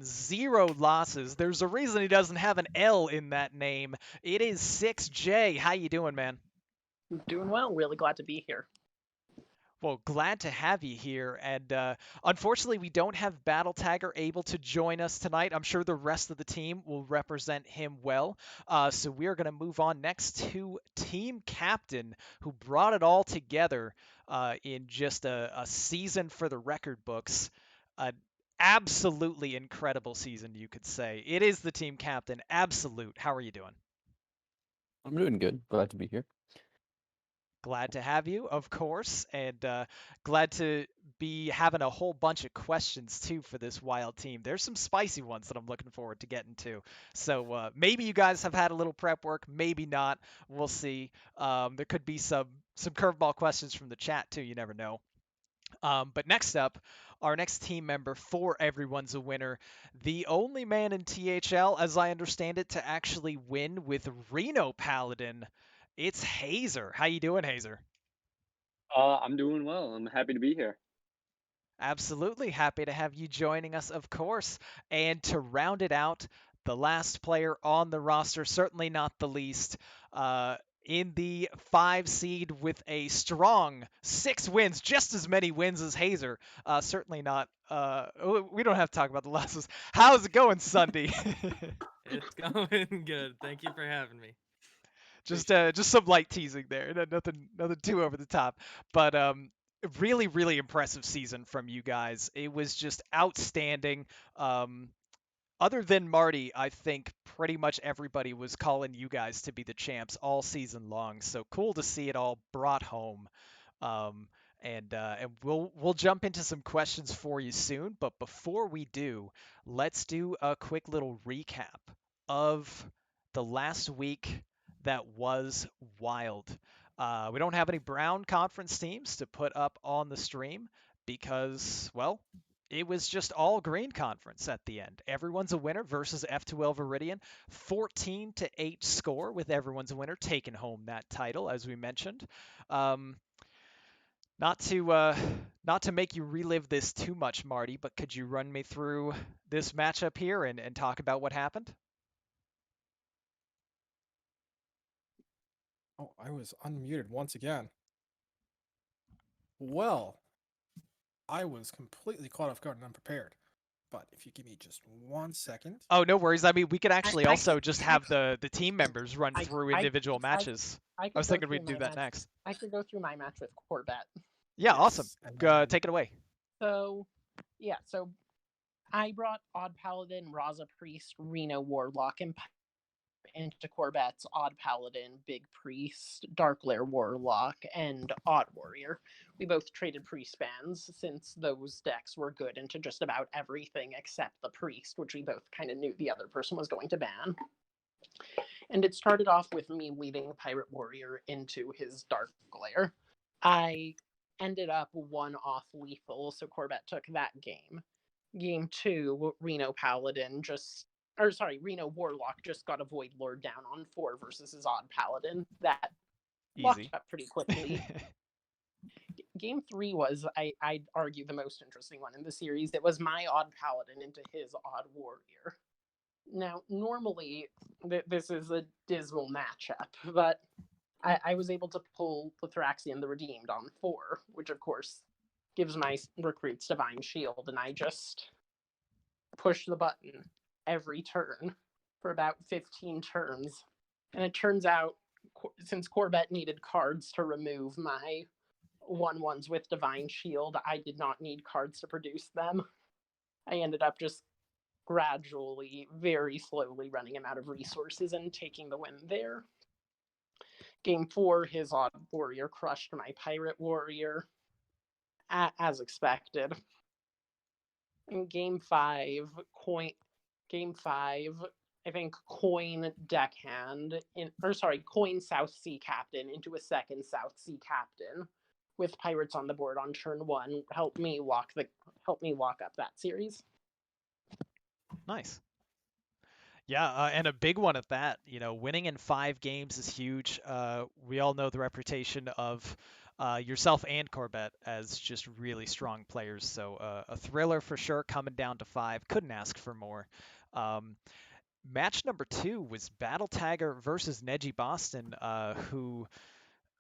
wins, 0 losses. There's a reason he doesn't have an L in that name. It is 6J. How you doing, man? Doing well. Really glad to be here. Well, glad to have you here. And unfortunately, we don't have Battle Tagger able to join us tonight. I'm sure the rest of the team will represent him well. So we're going to move on next to Team Captain, who brought it all together in just a season for the record books. An absolutely incredible season, you could say. It is the Team Captain. Absolute. How are you doing? I'm doing good. Glad to be here. Glad to have you, of course, and glad to be having a whole bunch of questions too for this wild team. There's some spicy ones that I'm looking forward to getting to. So maybe you guys have had a little prep work, maybe not. We'll see. There could be some curveball questions from the chat too. You never know. But next up, our next team member for Everyone's a Winner, the only man in THL, as I understand it, to actually win with Reno Paladin. It's Hazer. How you doing, Hazer? I'm doing well. I'm happy to be here. Absolutely happy to have you joining us, of course. And to round it out, the last player on the roster, certainly not the least, in the 5 seed with a strong 6 wins, just as many wins as Hazer. Certainly not. We don't have to talk about the losses. How's it going, Sunday? It's going good. Thank you for having me. Just some light teasing there. Nothing too over the top. But really, really impressive season from you guys. It was just outstanding. Other than Marty, I think pretty much everybody was calling you guys to be the champs all season long. So cool to see it all brought home. And we'll jump into some questions for you soon. But before we do, let's do a quick little recap of the last week that was wild. We don't have any Brown Conference teams to put up on the stream because, well, it was just all Green Conference at the end. Everyone's a Winner versus F2L Viridian. 14-8 score with Everyone's a Winner taking home that title, as we mentioned. Not to make you relive this too much, Marty, but could you run me through this matchup here and talk about what happened? Oh, I was unmuted once again. Well, I was completely caught off guard and unprepared. But if you give me just 1 second. Oh, no worries. I mean, we could actually I also could- just have the team members run through individual matches. I was thinking we'd do that next. I could go through my match with Corbett. Yeah, awesome. and then- Take it away. So I brought Odd Paladin, Rosa Priest, Reno Warlock, and into Corbett's Odd Paladin, Big Priest, Dark Lair Warlock, and Odd Warrior. We both traded Priest bans since those decks were good into just about everything except the Priest, which we both kind of knew the other person was going to ban. And it started off with me leading Pirate Warrior into his Dark Lair. I ended up 1 off lethal, so Corbett took that game. Game 2, Reno Warlock just got a Void Lord down on 4 versus his Odd Paladin. That locked Easy. up pretty quickly. Game 3 was, I'd argue, the most interesting one in the series. It was my Odd Paladin into his Odd Warrior. Now, normally, this is a dismal matchup, but I was able to pull Lithraxian the Redeemed on 4, which, of course, gives my recruits Divine Shield, and I just push the button every turn for about 15 turns. And it turns out, since Corbett needed cards to remove my 1/1s with Divine Shield, I did not need cards to produce them. I ended up just gradually, very slowly running him out of resources and taking the win there. Game 4, his Odd Warrior crushed my Pirate Warrior, as expected. In Game 5, I think Coin Deckhand, Coin South Sea Captain into a second South Sea Captain with Pirates on the board on turn 1 helped me walk up that series. Nice. Yeah, and a big one at that. Winning in 5 games is huge. We all know the reputation of yourself and Corbett as just really strong players. So a thriller for sure, coming down to 5. Couldn't ask for more. Um, Match number 2 was Battle Tagger versus Neji Boston, who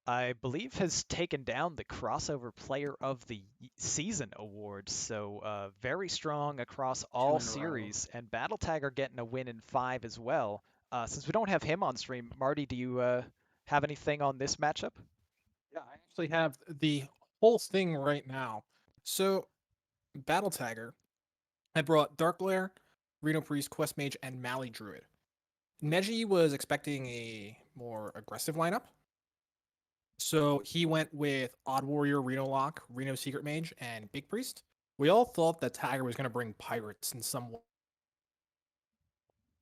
I believe has taken down the Crossover Player of the Season award. So very strong across all in a row. series, and Battle Tagger getting a win in 5 as well. Since we don't have him on stream, Marty, do you have anything on this matchup? Yeah, I actually have the whole thing right now. So, Battle Tagger, I brought Dark Glare, Reno Priest, Quest Mage, and Mali Druid. Neji was expecting a more aggressive lineup. So he went with Odd Warrior, Reno Lock, Reno Secret Mage, and Big Priest. We all thought that Tagger was going to bring Pirates in some way.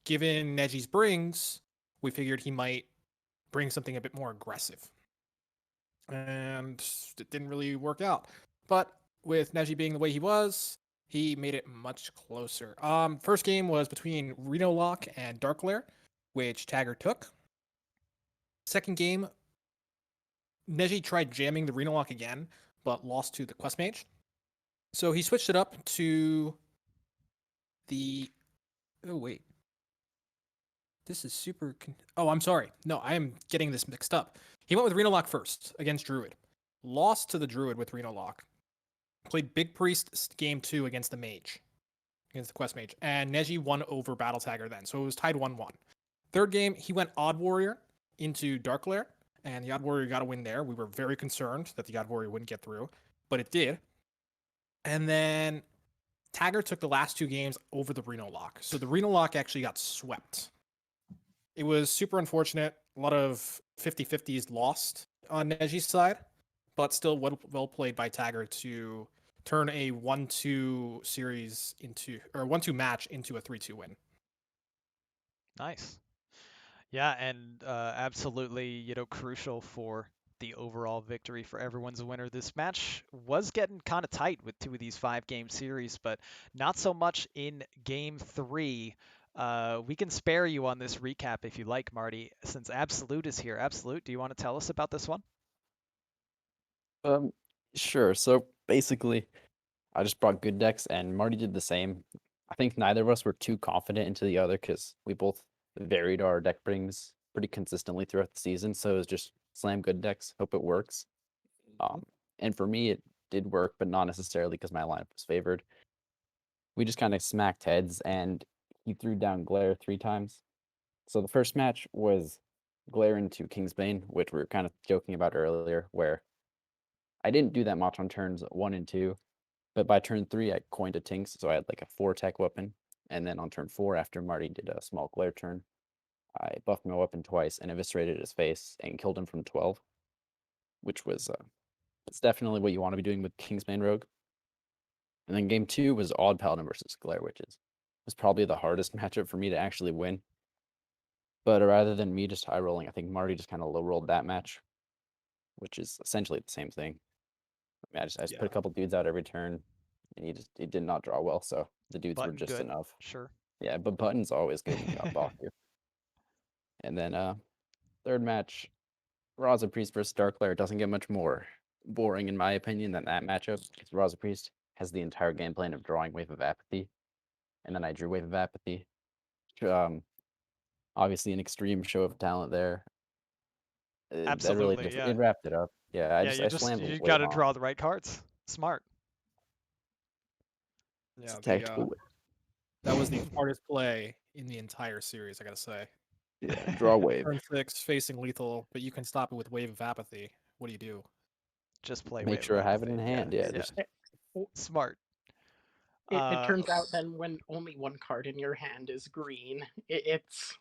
Given Neji's brings, we figured he might bring something a bit more aggressive. And it didn't really work out. But with Neji being the way he was, he made it much closer. First game was between Reno Lock and Dark Glare, which Tagger took. Second game, Neji tried jamming the Reno Lock again, but lost to the Quest Mage. So he switched it up to the... Oh, wait. This is super... Oh, I'm sorry. No, I am getting this mixed up. He went with Reno Lock first against Druid. Lost to the Druid with Reno Lock. Played Big Priest game 2 against the Mage. Against the Quest Mage. And Neji won over Battle Tagger then. So it was tied 1-1. Third game, he went Odd Warrior into Dark Glare. And the Odd Warrior got a win there. We were very concerned that the Odd Warrior wouldn't get through. But it did. And then Tagger took the last 2 games over the Reno Lock. So the Reno Lock actually got swept. It was super unfortunate. A lot of 50-50s lost on Neji's side, but still well played by Tagger to turn a 1-2 series into, or 1-2 match into a 3-2 win. Nice. Yeah, and absolutely, crucial for the overall victory for everyone's a winner. This match was getting kind of tight with 2 of these 5-game series, but not so much in game 3. We can spare you on this recap if you like, Marty, since Absolute is here. Absolute, do you want to tell us about this one? Sure. So basically, I just brought good decks, and Marty did the same. I think neither of us were too confident into the other because we both varied our deck brings pretty consistently throughout the season. So it was just slam good decks, hope it works. And for me, it did work, but not necessarily because my lineup was favored. We just kind of smacked heads, and he threw down Glare 3 times. So the first match was Glare into Kingsbane, which we were kind of joking about earlier, where I didn't do that much on turns 1 and 2, but by turn 3, I coined a Tinks, so I had like a 4-tech weapon. And then on turn 4, after Marty did a small Glare turn, I buffed my weapon twice and eviscerated his face and killed him from 12, which was it's definitely what you want to be doing with Kingsbane Rogue. And then game 2 was Odd Paladin versus Glare, which was probably the hardest matchup for me to actually win. But rather than me just high rolling, I think Marty just kind of low rolled that match, which is essentially the same thing. I mean, I just put a couple dudes out every turn, and he did not draw well. So the dudes Button were just good. enough. Sure. Yeah, but Button's always good when you got Baku. And then third match, Rosa Priest versus Dark Glare doesn't get much more boring in my opinion than that matchup, because Rosa Priest has the entire game plan of drawing Wave of Apathy, and then I drew Wave of Apathy. Obviously an extreme show of talent there. That really Absolutely, just yeah. it wrapped it up. Yeah, I slammed you Wave got to on. draw the right cards. Smart. It's Yeah, a tactical win. that was the hardest play in the entire series, I gotta say. Yeah, draw Wave. Turn 6, facing lethal, but you can stop it with Wave of Apathy. What do you do? Just play Make Wave sure of I have it in Apathy. hand. Yeah, Yeah. just Smart. It turns out then when only one card in your hand is green, it's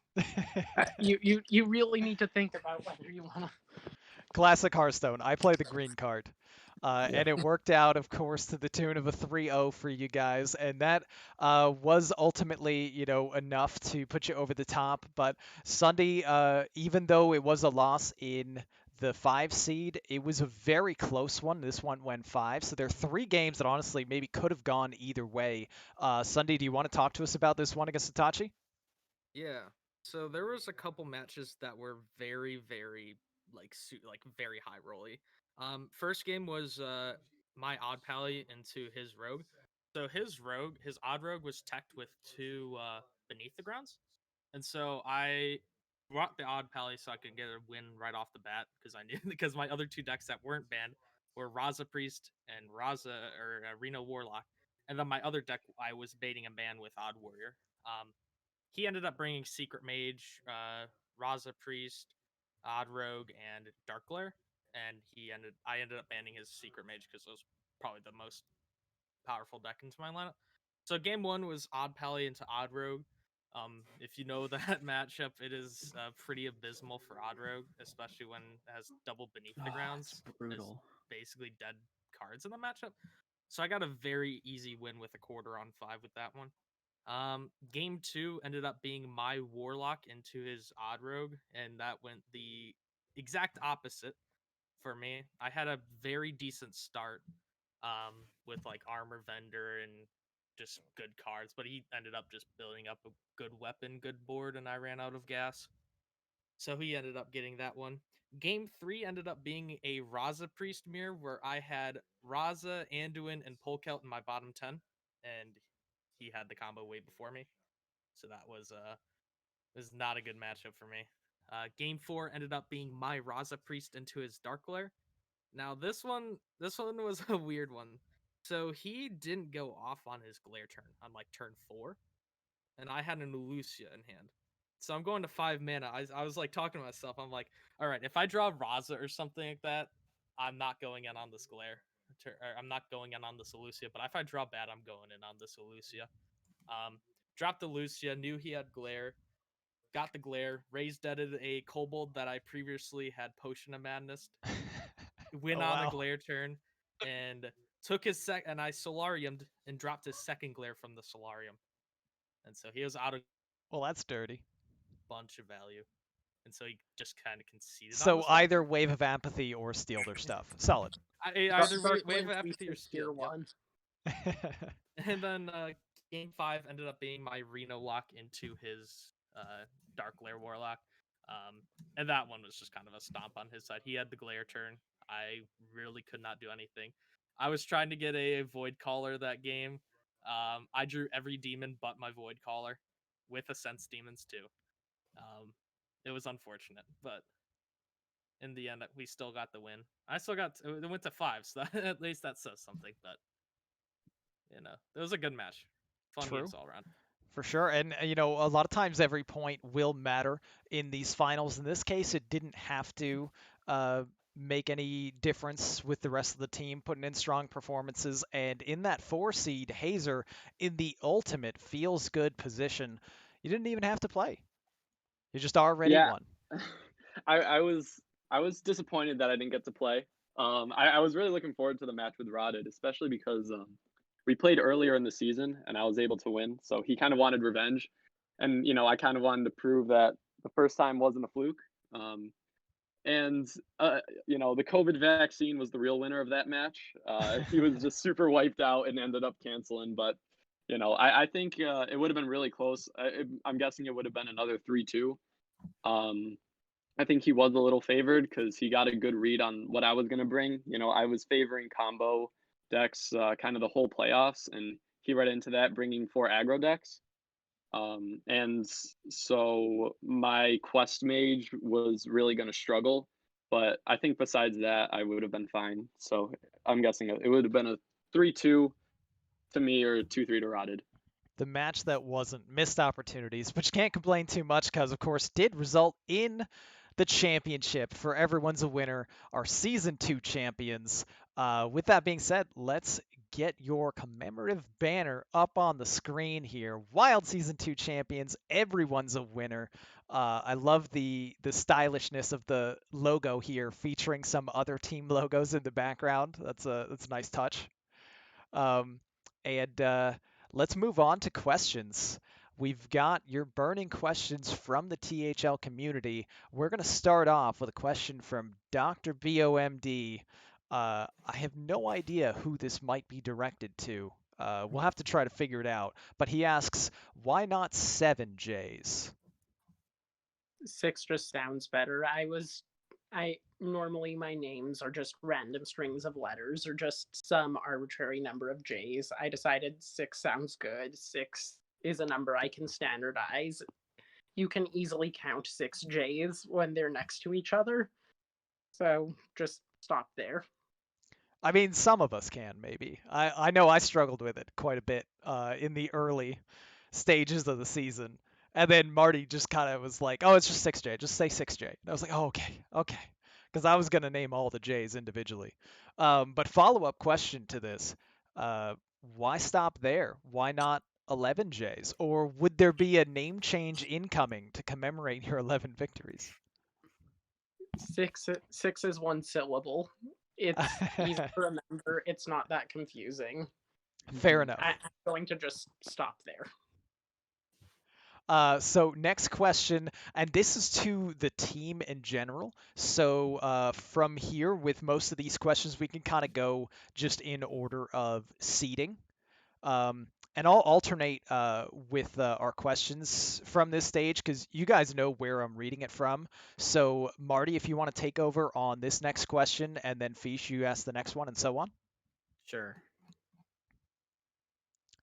you really need to think about whether you want to. Classic Hearthstone. I play the green card. Yeah. And it worked out, of course, to the tune of a 3-0 for you guys. And that was ultimately, enough to put you over the top. But Sunday, even though it was a loss in the 5 seed, it was a very close one. This one went 5. So there are 3 games that honestly maybe could have gone either way. Sunday, do you want to talk to us about this one against Itachi? Yeah. So there was a couple matches that were very, very very high rolly. First game was my odd pally into his rogue. So his odd rogue was teched with 2 beneath the grounds, and so I brought the odd pally so I could get a win right off the bat because I knew because my other 2 decks that weren't banned were Raza Priest and Reno Warlock, and then my other deck I was baiting a ban with Odd Warrior. He ended up bringing Secret Mage, Raza Priest, Odd Rogue, and Dark Glare, and I ended up banning his Secret Mage because it was probably the most powerful deck into my lineup. So game 1 was Odd Pally into Odd Rogue. If you know that matchup, it is pretty abysmal for Odd Rogue, especially when it has double Beneath the Grounds. It's brutal. Basically dead cards in the matchup. So I got a very easy win with a quarter on 5 with that one. Game 2 ended up being my Warlock into his Odd Rogue, and that went the exact opposite for me. I had a very decent start with like Armor Vendor and just good cards, but he ended up just building up a good weapon, good board, and I ran out of gas. So he ended up getting that one. Game 3 ended up being a Raza Priest mirror where I had Raza, Anduin, and Polkelt in my bottom 10, and he had the combo way before me. So that was not a good matchup for me. Game 4 ended up being my Raza Priest into his Dark Glare. Now this one was a weird one. So he didn't go off on his Glare turn on like turn 4, and I had an Elucia in hand. So I'm going to 5 mana. I was like talking to myself. I'm like, all right, if I draw Raza or something like that, I'm not going in on this Glare. I'm not going in on this Elucia. But if I draw bad, I'm going in on this Elucia. Dropped the Lucia, knew he had Glare, got the Glare, raised deaded a Kobold that I previously had Potion of Madness, went Oh, on wow. a Glare turn, and took his and I Solariumed and dropped his second Glare from the Solarium. And so he was out of Well, that's dirty. bunch of value. And so he just kind of conceded on So this one. either Wave of Apathy or steal their stuff. Solid. Either Dark Wave Glare of Priest Apathy or is tier Steel. Yep. 1. And then game 5 ended up being my Reno lock into his Dark Glare Warlock. And that one was just kind of a stomp on his side. He had the Glare turn. I really could not do anything. I was trying to get a Void Caller that game. I drew every demon but my Void Caller with a Sense Demons too. It was unfortunate, but in the end, we still got the win. I still got it went to 5, so at least that says something. But you know, it was a good match. Fun True. games all around. For sure. And, a lot of times every point will matter in these finals. In this case, it didn't have to make any difference with the rest of the team putting in strong performances. And in that 4 seed, Hazer, in the ultimate feels good position, you didn't even have to play. You just already Yeah. won. I was disappointed that I didn't get to play. I was really looking forward to the match with Rotted, especially because we played earlier in the season and I was able to win. So he kind of wanted revenge, and I kind of wanted to prove that the first time wasn't a fluke. And the COVID vaccine was the real winner of that match. He was just super wiped out and ended up canceling. But I think it would have been really close. I'm guessing it would have been another 3-2. I think he was a little favored because he got a good read on what I was going to bring. I was favoring combo decks kind of the whole playoffs, and he read into that, bringing 4 aggro decks. And so my quest mage was really going to struggle, but I think besides that, I would have been fine. So I'm guessing it would have been a 3-2 to me or 2-3 to Rotted. The match that wasn't missed opportunities, but you can't complain too much because, of course, did result in the championship. For everyone's a winner, our season 2 champions. With that being said, let's get your commemorative banner up on the screen here. Wild season 2 champions, everyone's a winner. I love the stylishness of the logo here, featuring some other team logos in the background. That's a nice touch. And let's move on to questions. We've got your burning questions from the THL community. We're going to start off with a question from Dr. BOMD. I have no idea who this might be directed to. We'll have to try to figure it out. But he asks, why not 7 J's? 6 just sounds better. I was Normally my names are just random strings of letters or just some arbitrary number of J's. I decided 6 sounds good. 6 is a number I can standardize. You can easily count 6 J's when they're next to each other. So just stop there. I mean, some of us can, maybe. I know I struggled with it quite a bit in the early stages of the season. And then Marty just kind of was like, oh, it's just 6J. Just say 6J. And I was like, oh, okay. Because I was going to name all the J's individually. But follow-up question to this, why stop there? Why not 11 J's? Or would there be a name change incoming to commemorate your 11 victories? 6 is one syllable. It's easy to remember. It's not that confusing. Fair enough. I'm going to just stop there. So next question, and this is to the team in general. So from here, with most of these questions, we can kind of go just in order of seeding. And I'll alternate with our questions from this stage because you guys know where I'm reading it from. So Marty, if you want to take over on this next question, and then Fish, you ask the next one, and so on. Sure.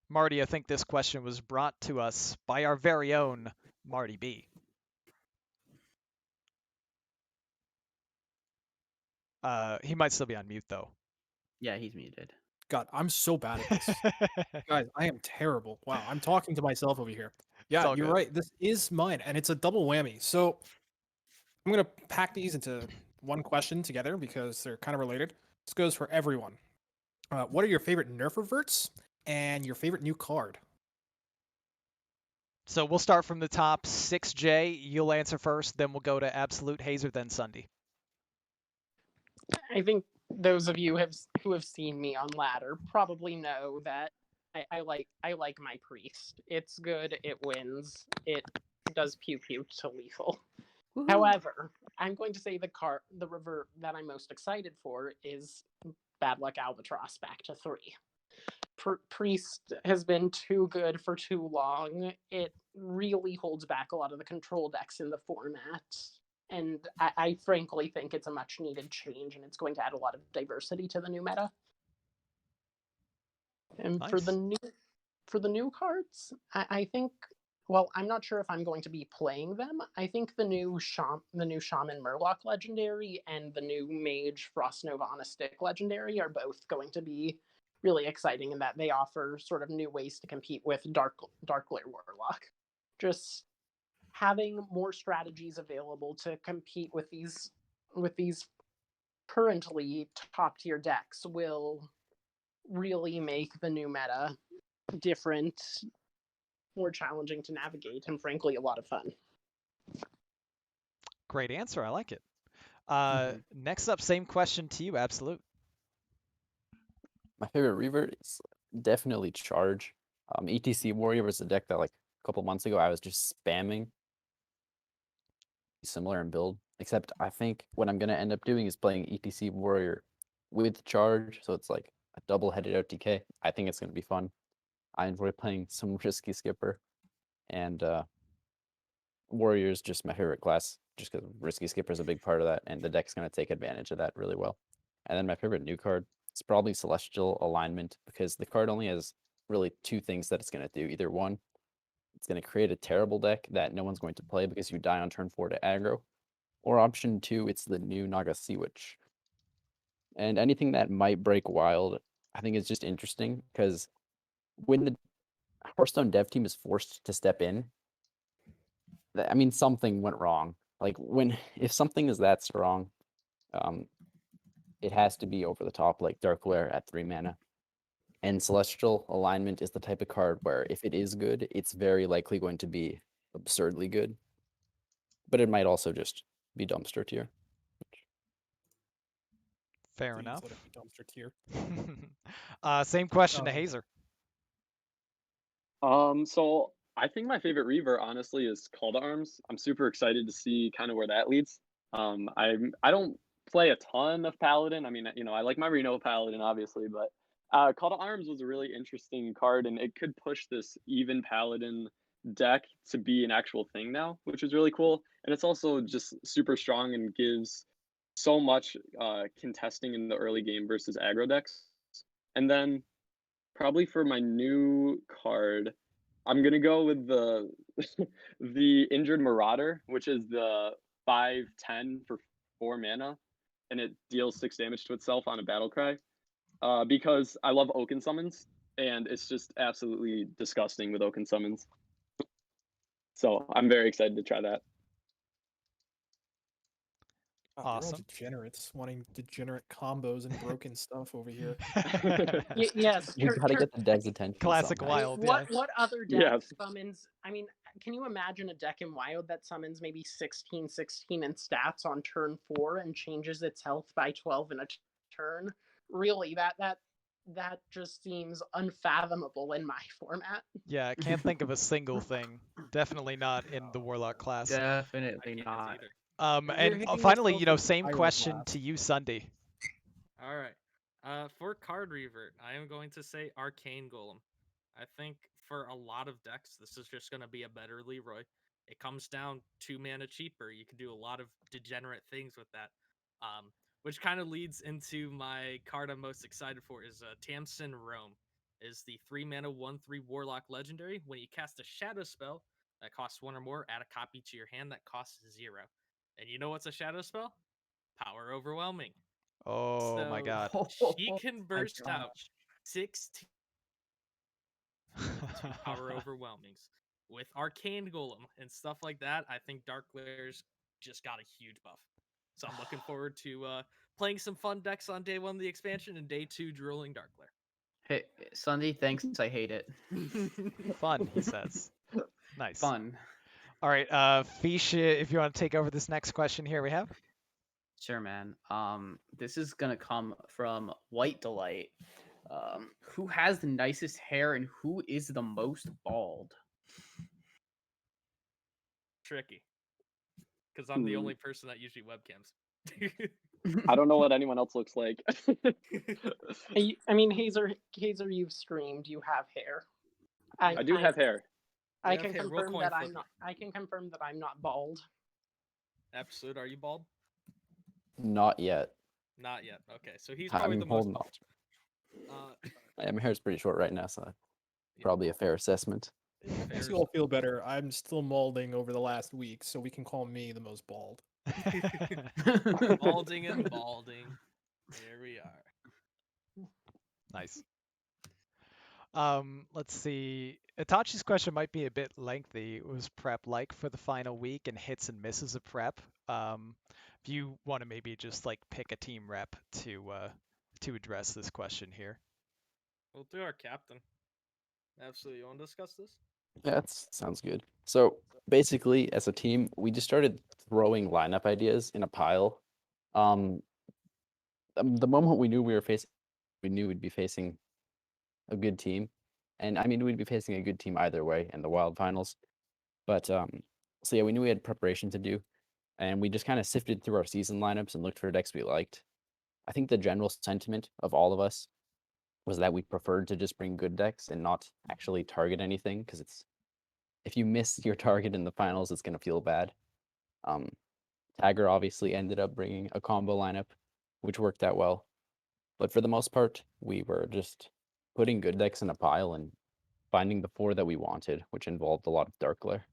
Marty, I think this question was brought to us by our very own Marty B. He might still be on mute though. Yeah, he's muted. God, I'm so bad at this. Guys, I am terrible. Wow, I'm talking to myself over here. Yeah, all you're good. right. This is mine, and it's a double whammy. So I'm gonna pack these into one question together because they're kind of related. This goes for everyone. What are your favorite nerf reverts and your favorite new card? So we'll start from the top. 6J, you'll answer first, then we'll go to Absolute, Hazer, then Sunday. I think those of you who have seen me on ladder probably know that I like my priest. It's good. It wins. It does pew pew to lethal. Woohoo. However, I'm going to say the revert that I'm most excited for is Bad Luck Albatross back to 3. Priest has been too good for too long. It really holds back a lot of the control decks in the format. And I frankly think it's a much needed change, and it's going to add a lot of diversity to the new meta. And Nice. for the new cards, I think, well, I'm not sure if I'm going to be playing them. I think the new Shaman Murloc legendary and the new Mage Frost Nova Stick legendary are both going to be really exciting in that they offer sort of new ways to compete with Darkglare Warlock. Just having more strategies available to compete with these currently top tier decks will really make the new meta different, more challenging to navigate, and frankly a lot of fun. Great answer. I like it. Mhm. Next up, same question to you, Absolute. My favorite revert is definitely Charge. ETC Warrior was a deck that like a couple months ago I was just spamming. Similar in build, except I think what I'm gonna end up doing is playing ETC Warrior with Charge, so it's like a double-headed OTK. I think it's gonna be fun. I enjoy playing some Risky Skipper, and Warrior is just my favorite class, just because Risky Skipper is a big part of that, and the deck's gonna take advantage of that really well. And then my favorite new card is probably Celestial Alignment, because the card only has really 2 things that it's gonna do. Either one, it's gonna create a terrible deck that no one's going to play because you die on turn 4 to aggro. Or option 2, it's the new Naga Sea Witch. And anything that might break wild, I think is just interesting because when the Hearthstone dev team is forced to step in, I mean, something went wrong. Like if something is that strong, it has to be over the top, like Darkglare at 3 mana. And Celestial Alignment is the type of card where if it is good, it's very likely going to be absurdly good. But it might also just be dumpster tier. Fair Please enough. let it be dumpster tier. Same question to Um, Hazer. So I think my favorite revert honestly is Call to Arms. I'm super excited to see kind of where that leads. I don't play a ton of Paladin. I mean, I like my Reno Paladin obviously, but Call to Arms was a really interesting card, and it could push this even Paladin deck to be an actual thing now, which is really cool. And it's also just super strong and gives so much contesting in the early game versus aggro decks. And then probably for my new card, I'm gonna go with the the Injured Marauder, which is the 5/10 for 4 mana, and it deals 6 damage to itself on a battle cry. Because I love Oaken Summons, and it's just absolutely disgusting with Oaken Summons. So I'm very excited to try that. God, they're all Awesome. degenerates wanting degenerate combos and broken stuff over here. Yes. We gotta get the dev's attention. Classic somehow. Wild. What other deck Yes. summons? I mean, can you imagine a deck in Wild that summons maybe 16/16 in stats on turn 4 and changes its health by 12 in a turn? Really, that just seems unfathomable in my format. Yeah, I can't think of a single thing. Definitely not in the Warlock class. I Definitely can't not. either. And hitting finally, yourself with same Pyro question Blast. to you, Sunday. All right. For card revert, I am going to say Arcane Golem. I think for a lot of decks, this is just going to be a better Leroy. It comes down 2 mana cheaper. You can do a lot of degenerate things with that. Which kind of leads into my card I'm most excited for is Tamsin Rome. Is the 3 mana 1/3 Warlock legendary. When you cast a shadow spell that costs 1 or more, add a copy to your hand that costs 0. And you know what's a shadow spell? Power Overwhelming. Oh my So god. she can burst out gosh. 16 Power Overwhelmings. With Arcane Golem and stuff like that, I think Dark Glare's just got a huge buff. So I'm looking forward to playing some fun decks on day 1 of the expansion and day 2 drilling Dark Glare. Hey, Sunday, thanks. I hate it. Fun, he says. Nice. Fun. All right, Fish, if you want to take over this next question here we have. Sure, man. This is gonna come from White Delight. Who has the nicest hair and who is the most bald? Tricky. Because I'm the only person that usually webcams. I don't know what anyone else looks like. I mean, Hazer, you've streamed. You have hair. I do have hair. I You have can hair, roll confirm coin that flip I'm me. not. I can confirm that I'm not bald. Absolute, are you bald? Not yet. Not yet. Okay, so he's probably I'm the most holding bald. off. My hair's pretty short right now, so Yeah. probably a fair assessment. Makes you all feel better. I'm still molding over the last week, so we can call me the most bald. Balding and balding. There we are. Nice. Let's see. Itachi's question might be a bit lengthy. It was prep like for the final week and hits and misses of prep. If you want to maybe just like pick a team rep to address this question here. We'll do our captain. Absolutely. You want to discuss this? Yeah, that sounds good. So basically, as a team, we just started throwing lineup ideas in a pile. The moment we knew we knew we'd be facing a good team, and I mean we'd be facing a good team either way in the Wild Finals. But so yeah, we knew we had preparation to do, and we just kind of sifted through our season lineups and looked for decks we liked. I think the general sentiment of all of us was that we preferred to just bring good decks and not actually target anything, because if you miss your target in the finals, it's gonna feel bad. Tagger obviously ended up bringing a combo lineup, which worked out well. But for the most part, we were just putting good decks in a pile and finding the 4 that we wanted, which involved a lot of Dark Glare.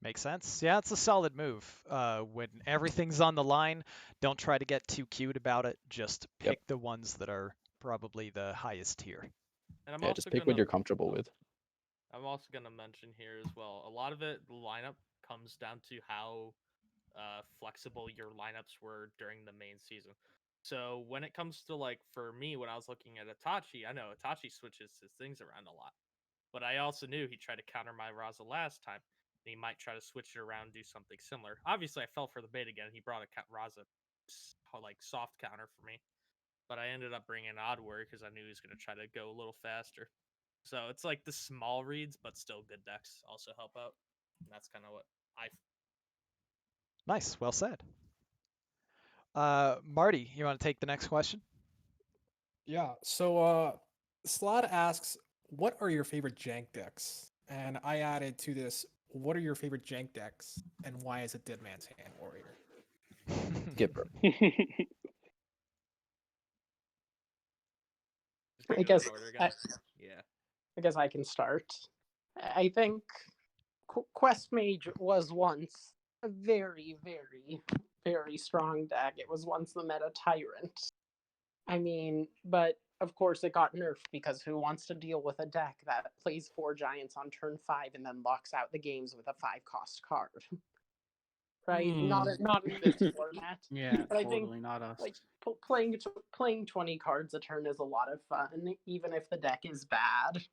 Makes sense. Yeah, it's a solid move. When everything's on the line, don't try to get too cute about it. Just pick the ones that are probably the highest tier. And I'm Yeah, also just pick gonna, what you're comfortable with. I'm also gonna mention here as well. A lot of it, the lineup comes down to how flexible your lineups were during the main season. So when it comes to like for me, when I was looking at Itachi, I know Itachi switches his things around a lot, but I also knew he tried to counter my Rosa last time. And he might try to switch it around, and do something similar. Obviously, I fell for the bait again. He brought a Rosa like soft counter for me, but I ended up bringing Odd Warrior because I knew he was going to try to go a little faster. So it's like the small reads, but still good decks also help out. And that's kind of what I. Nice. Well said. Marty, you want to take the next question? Yeah. So Slot asks, what are your favorite jank decks? And I added to this, what are your favorite jank decks and why is it Dead Man's Hand Warrior? Skipper. Just gonna I go in guess order, I, guys. Yeah. I guess I can start. I think Quest Mage was once a very, very, very strong deck. It was once the meta tyrant. I mean, but of course it got nerfed because who wants to deal with a deck that plays 4 giants on turn 5 and then locks out the games with a 5-cost card? Right? Not in this format. Yeah, But I think totally not us. like playing 20 cards a turn is a lot of fun, even if the deck is bad.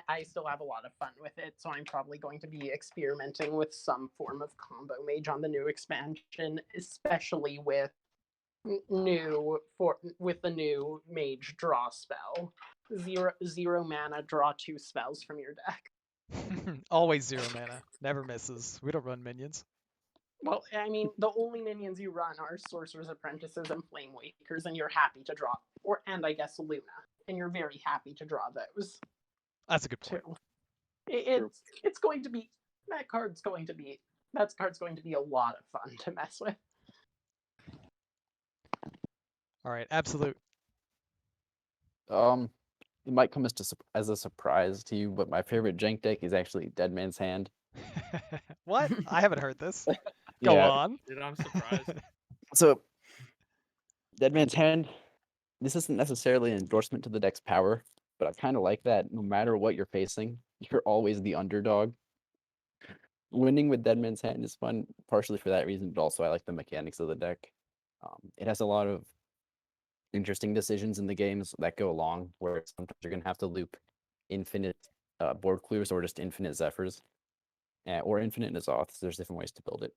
I still have a lot of fun with it, so I'm probably going to be experimenting with some form of combo mage on the new expansion, especially with with the new mage draw spell. Zero mana, draw 2 spells from your deck. Always 0 mana. Never misses. We don't run minions. Well, I mean, the only minions you run are Sorcerer's Apprentices and Flame Wakers, and you're happy to draw, and I guess Luna, and you're very happy to draw those That's a good point. too. It's going to be that card's going to be a lot of fun to mess with. All right, absolute. It might come as a surprise to you, but my favorite jank deck is actually Dead Man's Hand. What? I haven't heard this. Go Yeah. on. Dude, I'm surprised. So, Dead Man's Hand, this isn't necessarily an endorsement to the deck's power, but I kind of like that no matter what you're facing, you're always the underdog. Winning with Dead Man's Hand is fun, partially for that reason, but also I like the mechanics of the deck. It has a lot of interesting decisions in the games that go along, where sometimes you're going to have to loop infinite board clears or just infinite Zephyrs, or infinite N'Zoths. There's different ways to build it.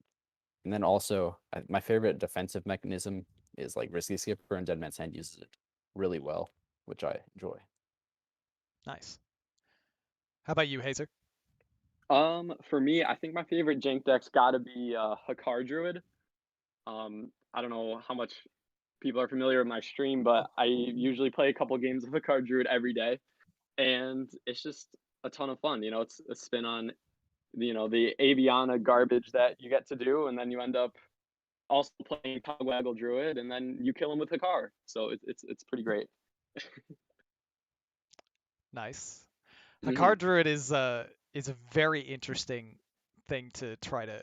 And then also, my favorite defensive mechanism is like Risky Skipper, and Dead Man's Hand uses it really well, which I enjoy. Nice. How about you, Hazer? For me, I think my favorite jank deck's got to be Highlander Druid. I don't know how much people are familiar with my stream, but I usually play a couple games of Highlander Druid every day, and it's just a ton of fun. It's a spin on the Aviana garbage that you get to do, and then you end up also playing Togwaggle Druid, and then you kill him with Hikar. So it's pretty great. Nice. Mhm. Highlander Druid is a very interesting thing to try to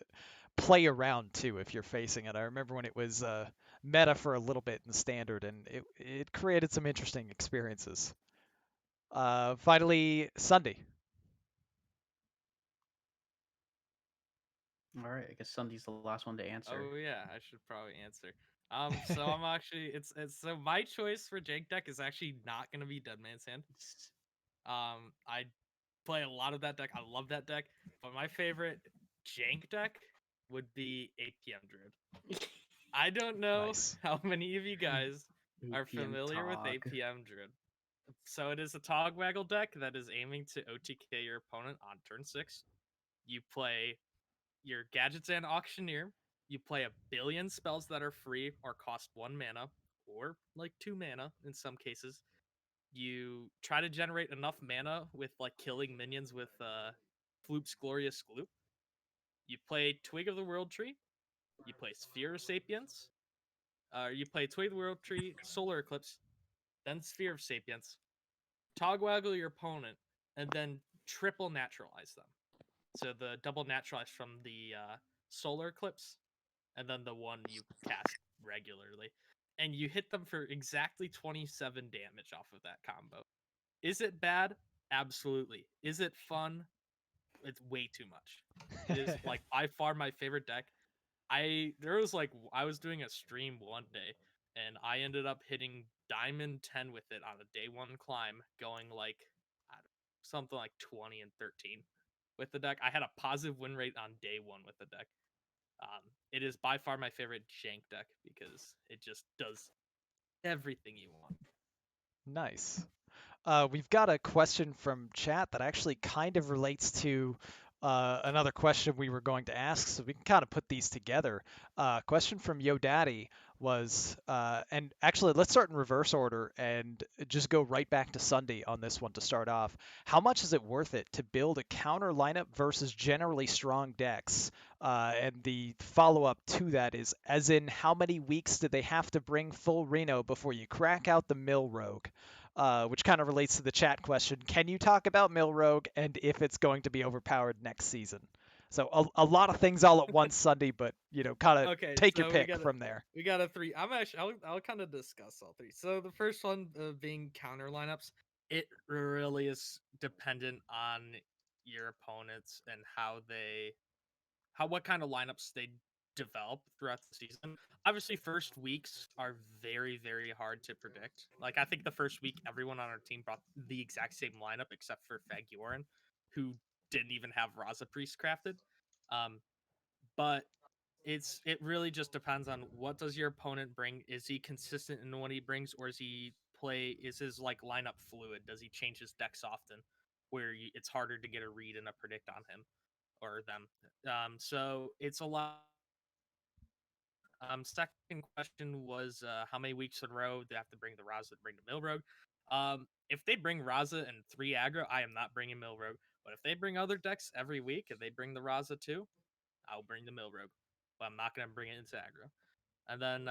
play around too if you're facing it. I remember when it was meta for a little bit in standard, and it created some interesting experiences. Finally, Sunday. All right, I guess Sunday's the last one to answer. Oh yeah, I should probably answer. So I'm actually it's so my choice for jank deck is actually not gonna be Dead Man's Hand. I play a lot of that deck. I love that deck, but my favorite jank deck would be Apm Druid. I don't know Nice. how many of you guys are APM familiar with Tog. Apm Druid. So it is a Togwaggle deck that is aiming to OTK your opponent on turn 6. You play your Gadgets and Auctioneer. You play a billion spells that are free or cost 1 mana, or like 2 mana in some cases. You try to generate enough mana with like killing minions with Floop's Glorious Gloop. You play Twig of the World Tree. You play Sphere of Sapience. You play Twig of the World Tree, Solar Eclipse, then Sphere of Sapience. Togwaggle your opponent, and then triple naturalize them. So the double naturalize from the Solar Eclipse, and then the one you cast regularly. And you hit them for exactly 27 damage off of that combo. Is it bad? Absolutely. Is it fun? It's way too much. It is like by far my favorite deck. I was doing a stream one day, and I ended up hitting Diamond 10 with it on a day 1 climb, going like something like 20 and 13 with the deck. I had a positive win rate on day 1 with the deck. It is by far my favorite jank deck because it just does everything you want. Nice. We've got a question from chat that actually kind of relates to another question we were going to ask, so we can kind of put these together. Question from Yo Daddy was, and actually let's start in reverse order and just go right back to Sunday on this one to start off. How much is it worth it to build a counter lineup versus generally strong decks? And the follow-up to that is, as in, how many weeks did they have to bring full Reno before you crack out the Mill Rogue? Which kind of relates to the chat question. Can you talk about Mill Rogue and if it's going to be overpowered next season? So a lot of things all at once Sunday, but kind of Okay, take your so pick from there. we got a three. I'll kind of discuss all three. So the first one being counter lineups, it really is dependent on your opponents and what kind of lineups they develop throughout the season. Obviously, first weeks are very, very hard to predict. Like, I think the first week, everyone on our team brought the exact same lineup except for Fagiorin, who didn't even have Raza Priest crafted. But it really just depends on what does your opponent bring. Is he consistent in what he brings, or is his like lineup fluid? Does he change his decks often, where it's harder to get a read and a predict on him or them? So it's a lot. Second question was how many weeks in a row they have to bring the Raza, bring the Milrogue. If they bring Raza and 3 aggro, I am not bringing Milrogue. But if they bring other decks every week and they bring the Raza too, I'll bring the Milrogue. But I'm not gonna bring it into aggro. And then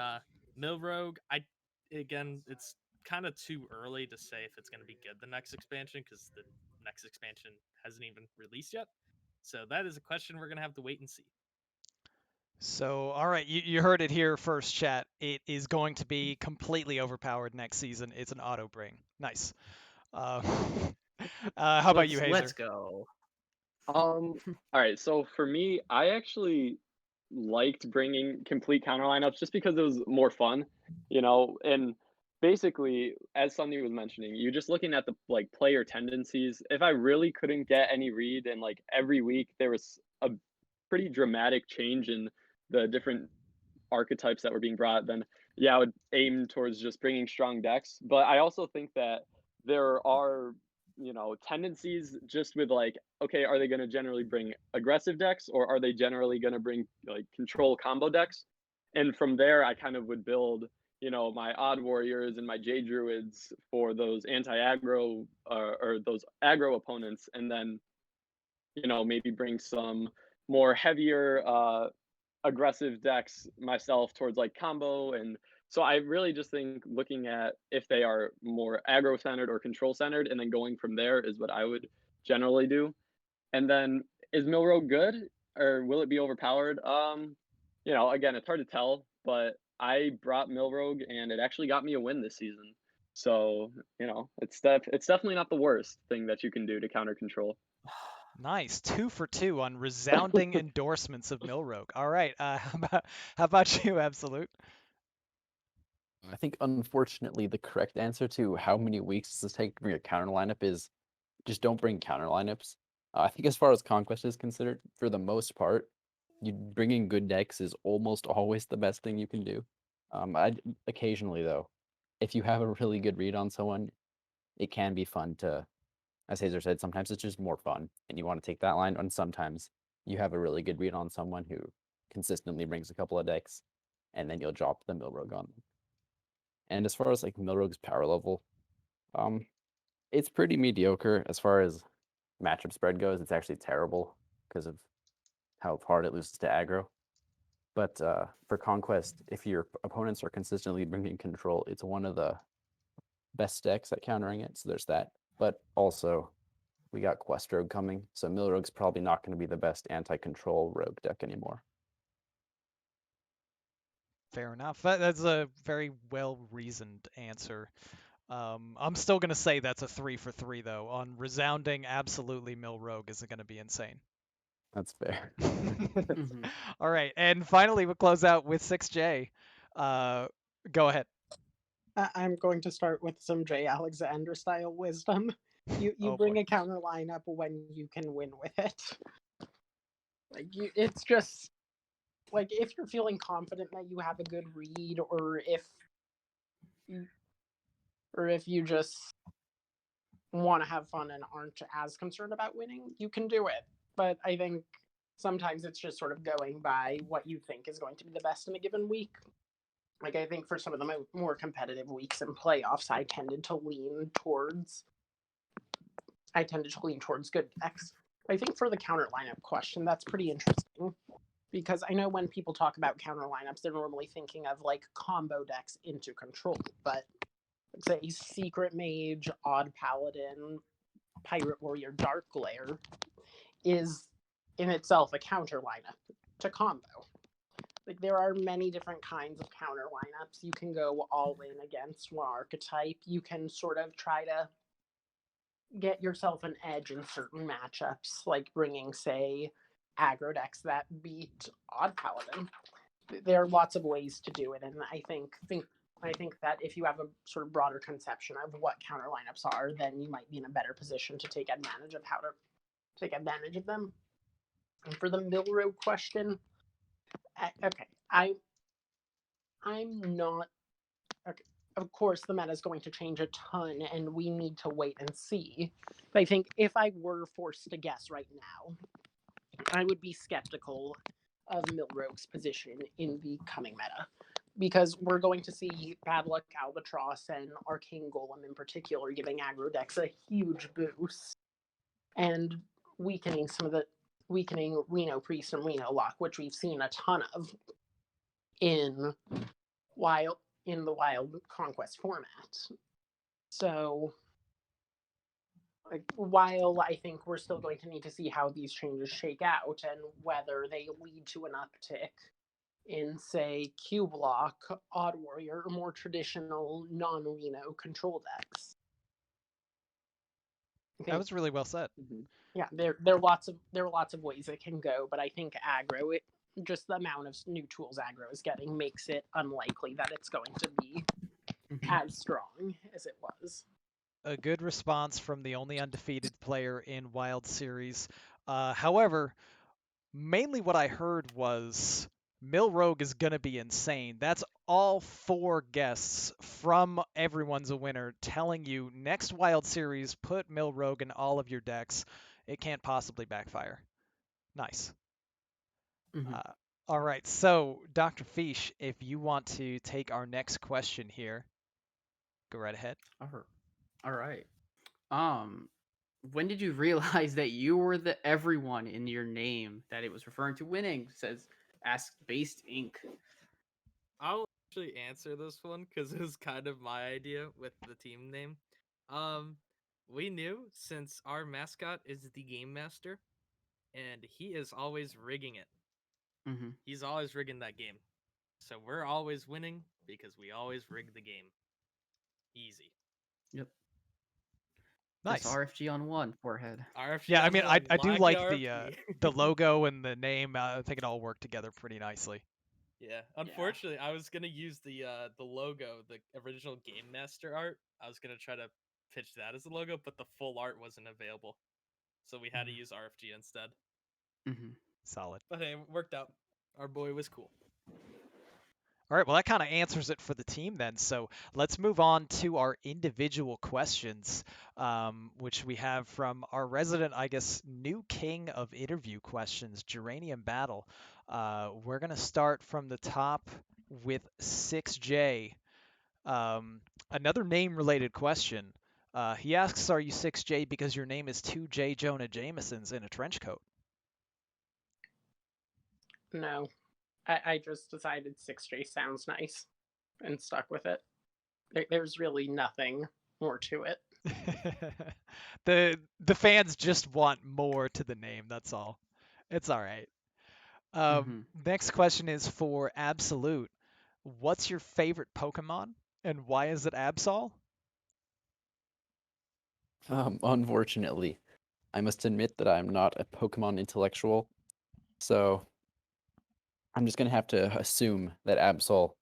Milrogue, it's kind of too early to say if it's gonna be good the next expansion because the next expansion hasn't even released yet. So that is a question we're gonna have to wait and see. So, all right, you heard it here first, chat. It is going to be completely overpowered next season. It's an auto bring. Nice. Uh, how about you, Hazer? Let's go. All right, so for me, I actually liked bringing complete counter lineups just because it was more fun, and basically, as Sunny was mentioning, you're just looking at the like player tendencies. If I really couldn't get any read and like every week there was a pretty dramatic change in the different archetypes that were being brought, then yeah, I would aim towards just bringing strong decks. But I also think that there are, tendencies just with like, okay, are they going to generally bring aggressive decks or are they generally going to bring like control combo decks? And from there, I kind of would build, my odd warriors and my J druids for those anti-aggro or those aggro opponents, and then, maybe bring some more heavier aggressive decks myself towards like combo. And so I really just think looking at if they are more aggro centered or control centered and then going from there is what I would generally do. And then is Milrogue good or will it be overpowered? Again, it's hard to tell, but I brought Milrogue and it actually got me a win this season. So, it's definitely not the worst thing that you can do to counter control. Nice, 2 for 2 on resounding endorsements of Milrogue. All right, how about you, Absolute? I think unfortunately the correct answer to how many weeks does it take to bring a counter lineup is just don't bring counter lineups. I think as far as Conquest is considered, for the most part, bringing good decks is almost always the best thing you can do. Occasionally though, if you have a really good read on someone, it can be fun to, as Hazer said, sometimes it's just more fun and you want to take that line, and sometimes you have a really good read on someone who consistently brings a couple of decks, and then you'll drop the Milrogue on them. And as far as like Milrogue's power level, it's pretty mediocre as far as matchup spread goes. It's actually terrible because of how hard it loses to aggro. But for Conquest, if your opponents are consistently bringing control, it's one of the best decks at countering it. So there's that. But also, we got Quest Rogue coming, so Milrogue's probably not going to be the best anti-control rogue deck anymore. Fair enough. That's a very well-reasoned answer. I'm still going to say that's a 3 for 3, though. On resounding, absolutely, Milrogue is going to be insane. That's fair. All right, and finally, we'll close out with 6J. Go ahead. I'm going to start with some Jay Alexander style wisdom. You Oh, bring boy. a counter lineup when you can win with it. It's just like if you're feeling confident that you have a good read, or if you just want to have fun and aren't as concerned about winning, you can do it. but I think sometimes it's just sort of going by what you think is going to be the best in a given week. Like, I think for some of the more competitive weeks in playoffs, I tended to lean towards good decks. I think for the counter lineup question, that's pretty interesting because I know when people talk about counter lineups, they're normally thinking of like combo decks into control, but say Secret Mage, Odd Paladin, Pirate Warrior, Dark Glare is in itself a counter lineup to combo. Like, there are many different kinds of counter lineups. You can go all in against one archetype. You can sort of try to get yourself an edge in certain matchups, like bringing, say, aggro decks that beat Odd Paladin. There are lots of ways to do it, and I think that if you have a sort of broader conception of what counter lineups are, then you might be in a better position to take advantage of how to take advantage of them. And for the Mill Road question, okay, I'm not. Okay, of course, the meta is going to change a ton, and we need to wait and see. But I think if I were forced to guess right now, I would be skeptical of Milrogue's position in the coming meta, because we're going to see Bad Luck Albatross and Arcane Golem in particular giving aggro decks a huge boost, and weakening Reno Priest and Reno Lock, which we've seen a ton of in the Wild Conquest format. So, like, while I think we're still going to need to see how these changes shake out and whether they lead to an uptick in, say, Q Block, Odd Warrior, or more traditional non-Reno control decks. That was really well said. Yeah, there are lots of ways it can go, but I think aggro, just the amount of new tools aggro is getting makes it unlikely that it's going to be as strong as it was. A good response from the only undefeated player in Wild Series. However, mainly what I heard was Mill Rogue is going to be insane. That's all 4 guests from Everyone's a Winner telling you next Wild Series, put Mill Rogue in all of your decks. It can't possibly backfire. Nice. All right, so Dr. Fish, if you want to take our next question here, go right ahead. All right. When did you realize that you were the everyone in your name that it was referring to winning? Says Ask Based Inc. I'll actually answer this one because it was kind of my idea with the team name. We knew since our mascot is the Game Master, and he is always rigging it. He's always rigging that game. So we're always winning because we always rig the game. Easy. Yep. Nice. That's RFG on 1 forehead. RFG Yeah, I on mean, one, I do like RFG. the logo and the name. I think it all worked together pretty nicely. Yeah, unfortunately, I was gonna use the logo, the original Game Master art. I was gonna try to pitch that as the logo, but the full art wasn't available, so we had to use RFG instead. Solid. But hey, it worked out. Our boy was cool. All right, well, that kind of answers it for the team then. So let's move on to our individual questions, which we have from our resident, I guess, new king of interview questions, Geranium Battle. We're going to start from the top with 6J. Another name-related question. He asks, are you 6J because your name is 2J Jonah Jamesons in a trench coat? No. I just decided 6J sounds nice and stuck with it. There's really nothing more to it. The fans just want more to the name, that's all. It's all right. Next question is for Absolute. What's your favorite Pokemon, and why is it Absol? Unfortunately, I must admit that I'm not a Pokemon intellectual, so I'm just gonna have to assume that Absol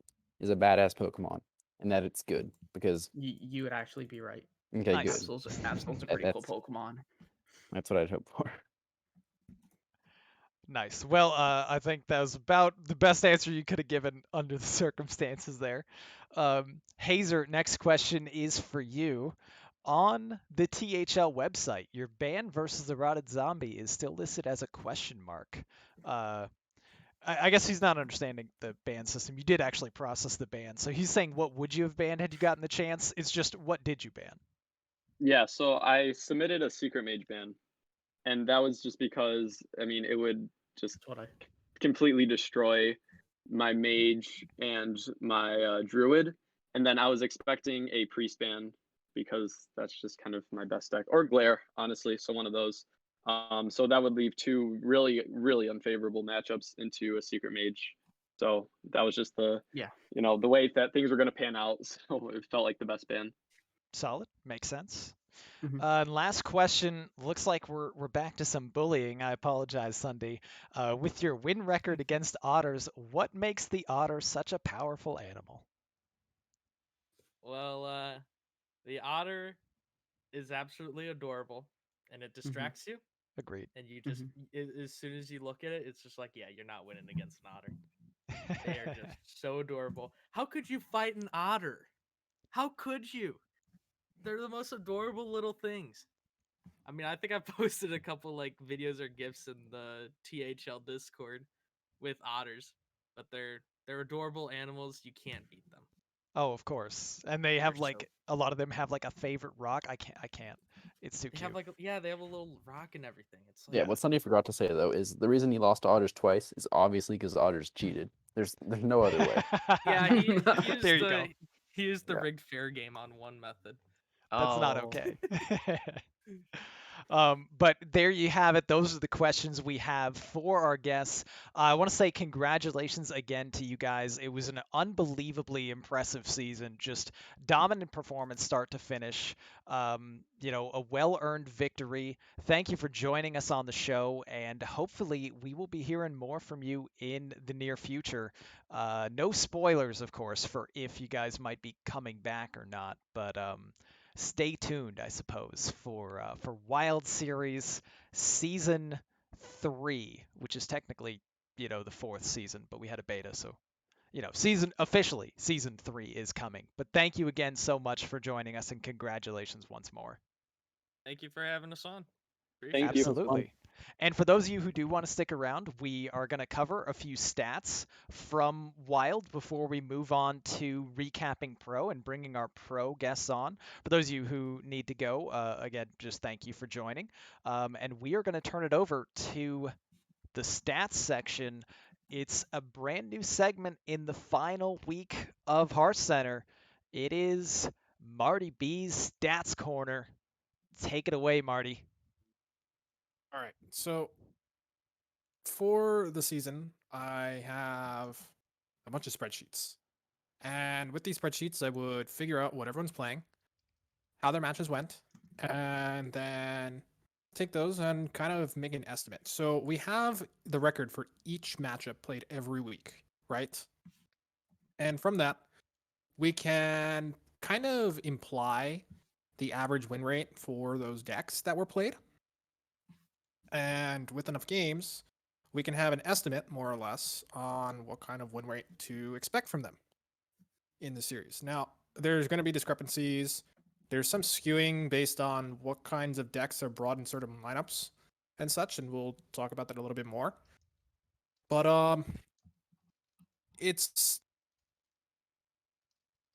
is a badass Pokemon and that it's good because You would actually be right. okay, Nice. good. Absol's a pretty cool Pokemon. That's what I'd hope for. Nice. Well, I think that was about the best answer you could have given under the circumstances there. Hazer, next question is for you. on the THL website, your ban versus the Rotted Zombie is still listed as a question mark. I guess he's not understanding the ban system. You did actually process the ban. So he's saying, what would you have banned had you gotten the chance? It's just, what did you ban? Yeah, so I submitted a secret mage ban, and that was just because it would just That's what I. completely destroy my mage and my druid, and then I was expecting a priest ban because that's just kind of my best deck, or glare, honestly. So one of those. So that would leave two really, really unfavorable matchups into a secret mage. So that was just the Yeah. the way that things were going to pan out. So it felt like the best ban. Solid. Makes sense. Mhm. And last question. Looks like we're back to some bullying. I apologize, Sunday. With your win record against otters, what makes the otter such a powerful animal? Well, the otter is absolutely adorable, and it distracts you, Agreed. and you just as soon as you look at it, it's just like, yeah, you're not winning against an otter. They are just so adorable. How could you fight an otter? How could you? They're the most adorable little things. I mean, I think I posted a couple like videos or gifs in the THL Discord with otters, but they're adorable animals. You can't beat them. Oh, of course. And they They're have so like a lot of them have like a favorite rock. I can't. It's too They cute. have like they have a little rock and everything. It's like Yeah, what Sunday forgot to say though is the reason he lost to Otters twice is obviously because Otters cheated. There's no other way. yeah, he used There you go. he used the Yeah. rigged fair game on one method. That's not Oh. okay. But there you have it. Those are the questions we have for our guests. I want to say congratulations again to you guys. It was an unbelievably impressive season, just dominant performance start to finish. A well-earned victory. Thank you for joining us on the show, and hopefully we will be hearing more from you in the near future. No spoilers, of course, for if you guys might be coming back or not, but stay tuned, I suppose, for Wild Series Season 3, which is technically, the fourth season, but we had a beta, so officially Season 3 is coming. But thank you again so much for joining us, and congratulations once more. Thank you for having us on. Thank you. Absolutely. And for those of you who do want to stick around, we are going to cover a few stats from Wild before we move on to recapping Pro and bringing our Pro guests on. For those of you who need to go, again, just thank you for joining. And we are going to turn it over to the stats section. It's a brand new segment in the final week of Hearthcenter. It is Marty B's Stats Corner. Take it away, Marty. All right. So for the season, I have a bunch of spreadsheets. And with these spreadsheets, I would figure out what everyone's playing, how their matches went, and then take those and kind of make an estimate. So we have the record for each matchup played every week, right? And from that, we can kind of imply the average win rate for those decks that were played. And with enough games, we can have an estimate, more or less, on what kind of win rate to expect from them in the series. Now, there's going to be discrepancies. There's some skewing based on what kinds of decks are brought in certain lineups and such, and we'll talk about that a little bit more. But it's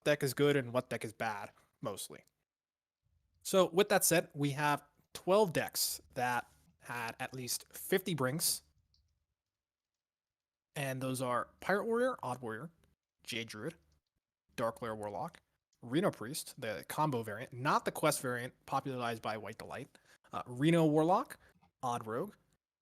deck is good and what deck is bad, mostly. So with that said, we have 12 decks that had at least 50 brings. And those are Pirate Warrior, Odd Warrior, Jade Druid, Dark Lair Warlock, Reno Priest, the combo variant, not the quest variant popularized by White Delight, Reno Warlock, Odd Rogue,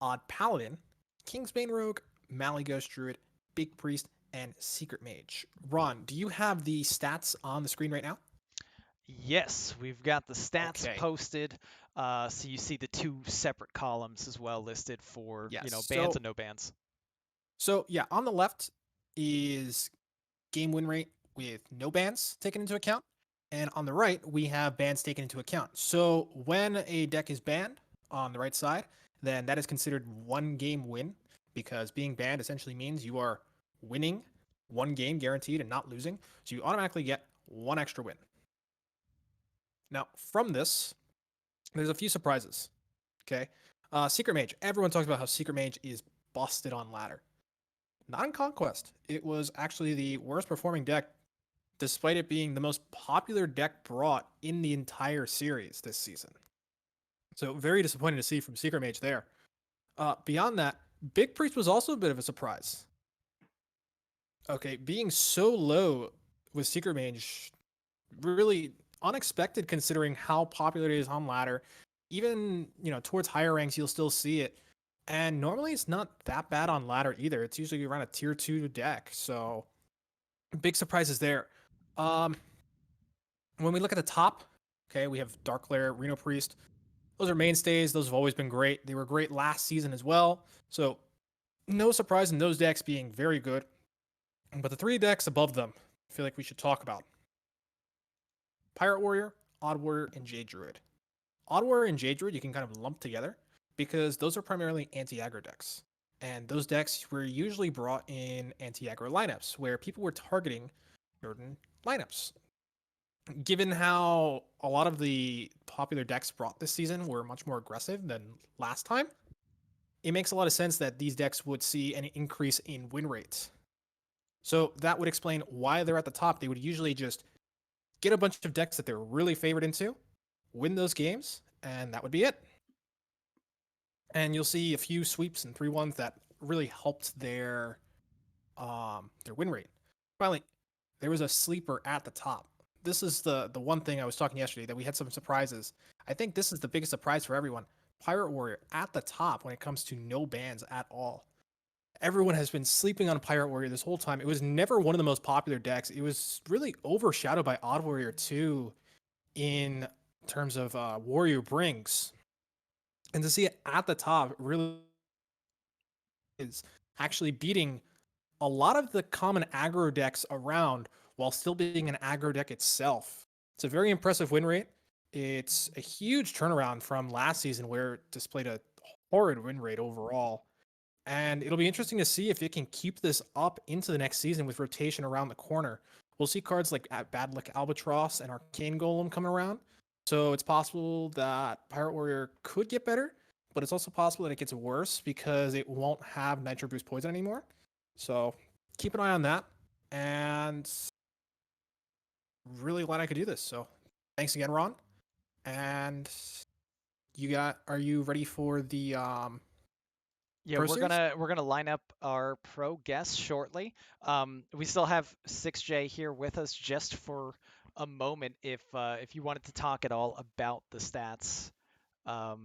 Odd Paladin, Kingsbane Rogue, Malyghost Druid, Big Priest, and Secret Mage. Ron, do you have the stats on the screen right now? Yes, we've got the stats Okay. posted. So you see the two separate columns as well listed for, Yes, bans so- and no bans. So yeah, on the left is game win rate with no bans taken into account. And on the right, we have bans taken into account. So when a deck is banned on the right side, then that is considered one game win, because being banned essentially means you are winning one game guaranteed and not losing. So you automatically get one extra win. Now, from this, there's a few surprises. Okay. Secret Mage. Everyone talks about how Secret Mage is busted on ladder. Not in Conquest. It was actually the worst performing deck, despite it being the most popular deck brought in the entire series this season. So very disappointing to see from Secret Mage there. Beyond that, Big Priest was also a bit of a surprise. Okay, being so low with Secret Mage, really unexpected considering how popular it is on ladder. Even, towards higher ranks, you'll still see it. And normally it's not that bad on ladder either. It's usually around a tier 2 deck. So big surprises there. When we look at the top, okay, we have Dark Lair, Reno Priest. Those are mainstays. Those have always been great. They were great last season as well. So no surprise in those decks being very good. But the 3 decks above them, I feel like we should talk about. Pirate Warrior, Odd Warrior, and Jade Druid. Odd Warrior and Jade Druid you can kind of lump together because those are primarily anti-aggro decks. And those decks were usually brought in anti-aggro lineups where people were targeting certain lineups. Given how a lot of the popular decks brought this season were much more aggressive than last time, it makes a lot of sense that these decks would see an increase in win rates. So that would explain why they're at the top. They would usually just get a bunch of decks that they're really favored into, win those games, and that would be it. And you'll see a few sweeps and 3-1s that really helped their win rate. Finally, there was a sleeper at the top. This is the one thing I was talking yesterday that we had some surprises. I think this is the biggest surprise for everyone. Pirate Warrior at the top when it comes to no bans at all. Everyone has been sleeping on Pirate Warrior this whole time. It was never one of the most popular decks. It was really overshadowed by Odd Warrior 2 in terms of Warrior Brings. And to see it at the top really is actually beating a lot of the common aggro decks around while still being an aggro deck itself. It's a very impressive win rate. It's a huge turnaround from last season where it displayed a horrid win rate overall. And it'll be interesting to see if it can keep this up into the next season with rotation around the corner. We'll see cards like Bad Luck Albatross and Arcane Golem come around. So it's possible that Pirate Warrior could get better, but it's also possible that it gets worse because it won't have Nitro Boost Poison anymore. So keep an eye on that. And really glad I could do this. So thanks again, Ron. And are you ready for the Yeah, Pro we're gonna line up our pro guests shortly. We still have 6J here with us just for a moment if you wanted to talk at all about the stats. I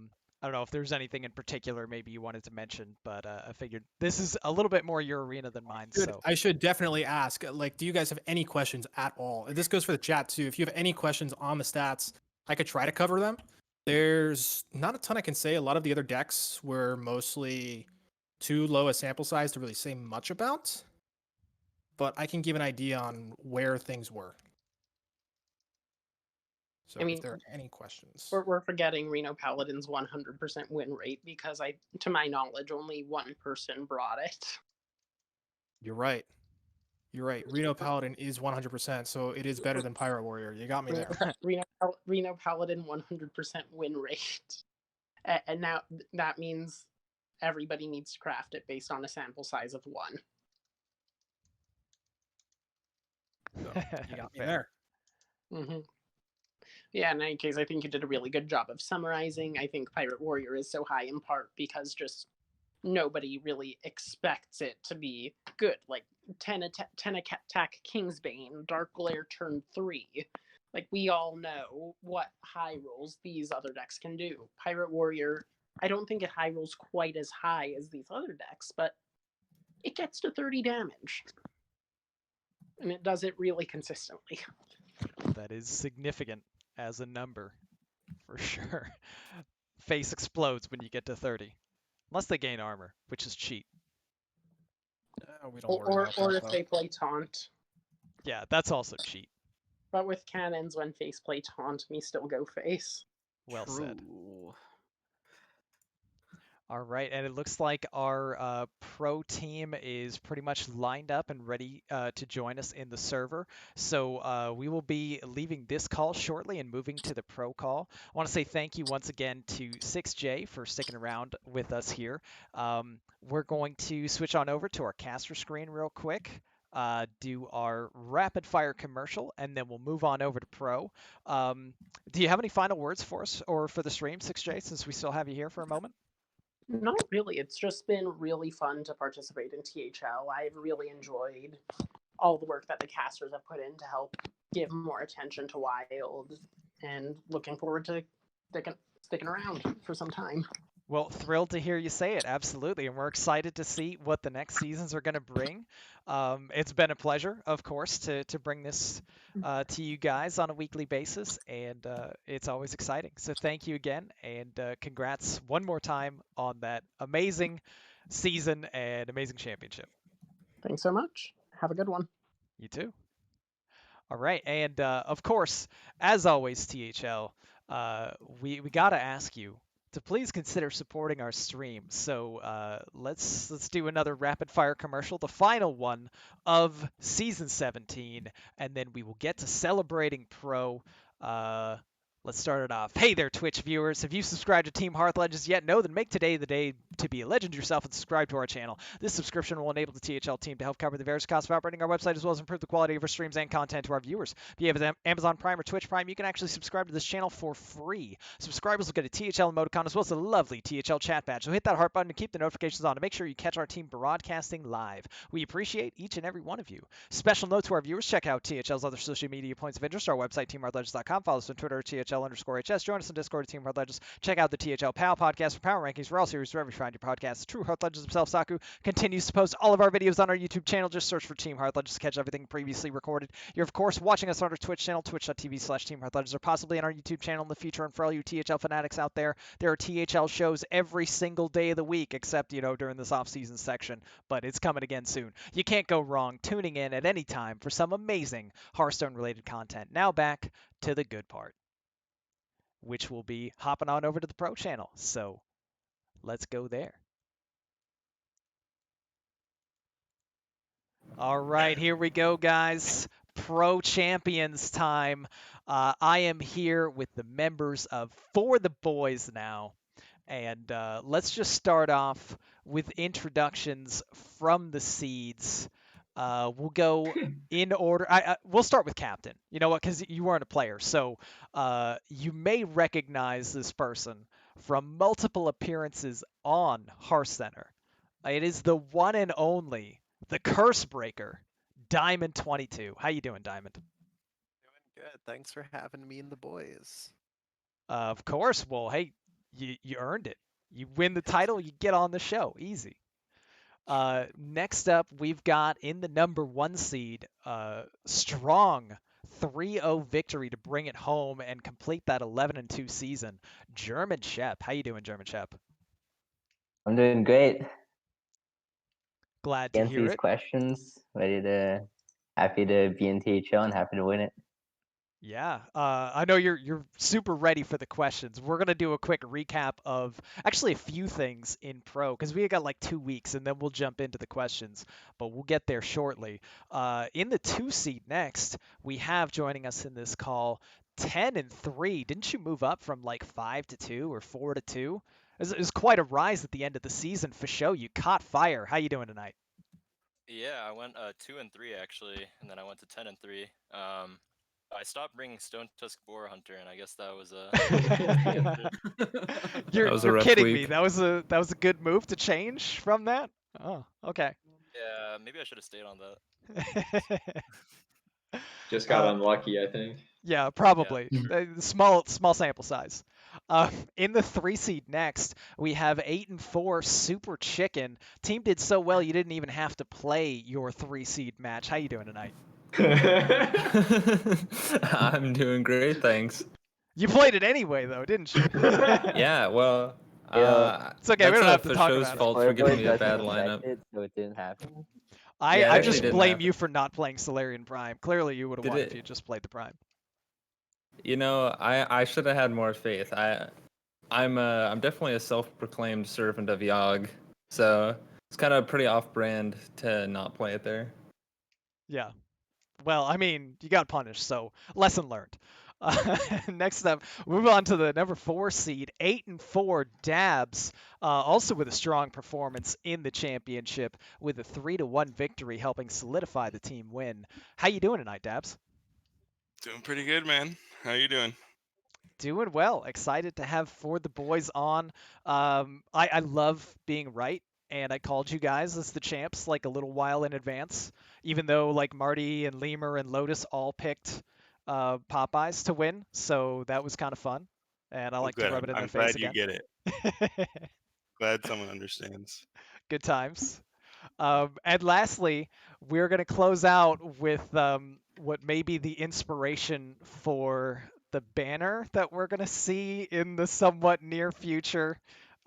don't know if there's anything in particular maybe you wanted to mention, but I figured this is a little bit more your arena than mine. Good. So I should definitely ask, like, do you guys have any questions at all? This goes for the chat too. If you have any questions on the stats, I could try to cover them. There's not a ton I can say. A lot of the other decks were mostly too low a sample size to really say much about, but I can give an idea on where things were. So if there are any questions. We're forgetting Reno Paladin's 100% win rate because to my knowledge, only one person brought it. You're right. Reno Paladin is 100%, so it is better than Pirate Warrior. You got me there. Reno Paladin 100% win rate. And now that means everybody needs to craft it based on a sample size of 1. So you got me there. Mm-hmm. Yeah, in any case, I think you did a really good job of summarizing. I think Pirate Warrior is so high in part because just nobody really expects it to be good. Like 10 attack Kingsbane, Dark Lair turn 3. Like, we all know what high rolls these other decks can do. Pirate Warrior, I don't think it high rolls quite as high as these other decks, but it gets to 30 damage. And it does it really consistently. that is significant as a number, for sure. Face explodes when you get to 30. Unless they gain armor, which is cheat. We don't worry about or that, if they play Taunt. Yeah, that's also cheat. But with cannons, when face play Taunt, me still go face. Well said. All right, and it looks like our pro team is pretty much lined up and ready to join us in the server. So we will be leaving this call shortly and moving to the pro call. I want to say thank you once again to 6J for sticking around with us here. We're going to switch on over to our caster screen real quick. Do our rapid fire commercial, and then we'll move on over to pro. Do you have any final words for us or for the stream, 6J, since we still have you here for a moment? Not really. It's just been really fun to participate in THL. I've really enjoyed all the work that the casters have put in to help give more attention to Wild, and looking forward to sticking around for some time. Well, thrilled to hear you say it. Absolutely. And we're excited to see what the next seasons are going to bring. It's been a pleasure, of course, to bring this to you guys on a weekly basis. And it's always exciting. So thank you again. And congrats one more time on that amazing season and amazing championship. Thanks so much. Have a good one. You too. All right. And of course, as always, THL, we got to ask you to please consider supporting our stream. So let's do another rapid fire commercial, the final one of season 17, and then we will get to celebrating pro. Let's start it off. Hey there, Twitch viewers. Have you subscribed to Team Hearth Legends yet? No? Then make today the day to be a legend yourself and subscribe to our channel. This subscription will enable the THL team to help cover the various costs of operating our website, as well as improve the quality of our streams and content to our viewers. If you have Amazon Prime or Twitch Prime, you can actually subscribe to this channel for free. Subscribers will get a THL emoticon as well as a lovely THL chat badge. So hit that heart button to keep the notifications on to make sure you catch our team broadcasting live. We appreciate each and every one of you. Special note to our viewers, check out THL's other social media points of interest, our website, teamhearthlegends.com. Follow us on Twitter, THL_HS. Join us on Discord at Team Hearth Legends. Check out the THL PAL podcast for power rankings for all series wherever you find your podcasts. The true Hearth Legends himself, Saku, continues to post all of our videos on our YouTube channel. Just search for Team Hearth Legends to catch everything previously recorded. You're, of course, watching us on our Twitch channel, twitch.tv/Team Hearth Legends, or possibly on our YouTube channel in the future. And for all you THL fanatics out there, there are THL shows every single day of the week, except, during this off-season section. But it's coming again soon. You can't go wrong tuning in at any time for some amazing Hearthstone-related content. Now back to the good part, which will be hopping on over to the pro channel. So let's go there. All right, here we go, guys. Pro champions time. I am here with the members of For the Boys now. And let's just start off with introductions from the seeds. We'll go in order. We'll start with captain. You know what? Because you weren't a player, so you may recognize this person from multiple appearances on Hearthcenter. It is the one and only, the Curse Breaker, Diamond22. How you doing, Diamond? Doing good. Thanks for having me and the boys. Of course. Well, hey, you earned it. You win the title, you get on the show. Easy. Next up, we've got in the number 1 seed, strong 3-0 victory to bring it home and complete that 11-2 season. German Shep. How you doing, German Shep? I'm doing great. Glad to Answer hear these it. questions. Happy to be in THL and happy to win it. Yeah, I know you're super ready for the questions. We're gonna do a quick recap of actually a few things in pro because we got like 2 weeks, and then we'll jump into the questions. But we'll get there shortly. In the 2 seat next, we have joining us in this call 10-3. Didn't you move up from like 5-2 or 4-2? It was quite a rise at the end of the season for show. You caught fire. How you doing tonight? Yeah, I went 2-3 actually, and then I went to 10-3. I stopped bringing Stone Tusk Boar Hunter, and I guess that was You're kidding me. That was a good move to change from that. Oh, okay. Yeah, maybe I should have stayed on that. Just got unlucky, I think. Yeah, probably. Yeah. Small sample size. In the 3 seed next, we have 8-4 Super Chicken. Team did so well you didn't even have to play your 3 seed match. How you doing tonight? I'm doing great, thanks. You played it anyway, though, didn't you? Yeah, well, it's okay. We don't have to talk about it. Fault for giving me a bad lineup. So it didn't happen. I just blame you for not playing Solarian Prime. Clearly, you would have won if you just played the Prime. You know, I should have had more faith. I'm definitely a self-proclaimed servant of Yogg, so it's kind of pretty off-brand to not play it there. Yeah. Well, I mean, you got punished, so lesson learned. Next up, move on to the number 4 seed, 8-4 Dabs, also with a strong performance in the championship with a 3-1 victory, helping solidify the team win. How you doing tonight, Dabs? Doing pretty good, man. How you doing? Doing well. Excited to have For the Boys on. I love being right, and I called you guys as the champs like a little while in advance, even though like Marty and Lemur and Lotus all picked Popeyes to win. So that was kind of fun, and I Well, like to good. rub it in I'm their face glad you again. get it. Glad someone understands. Good times. And lastly, we're going to close out with what may be the inspiration for the banner that we're going to see in the somewhat near future.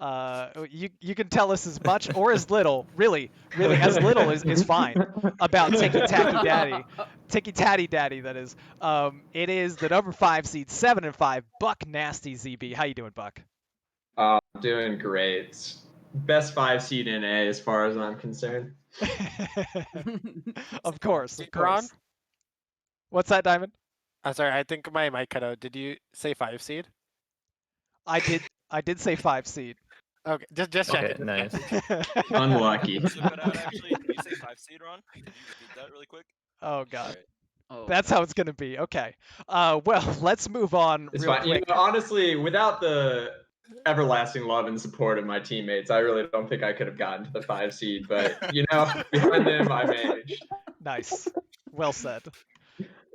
You can tell us as much or as little, really as little is fine about Tiki Tatty Daddy. That is. It is the number 5 seed, 7-5 Buck Nasty ZB. How you doing, Buck? Doing great. Best 5 seed in A as far as I'm concerned. Of course, of Ron? course. What's that, Diamond? I'm sorry, I think my mic cut out. Did you say 5 seed? I did say 5 seed. Okay, just Okay, checking. nice. Unlucky. So cut out actually. Did you say 5 seed, Ron? Could you repeat that really quick? Oh god. Alright. Oh, That's how it's gonna be. Okay. Well, let's move on It's real fine. quick. Honestly, without the everlasting love and support of my teammates, I really don't think I could have gotten to the 5 seed. But behind them, I managed. Nice. Well said.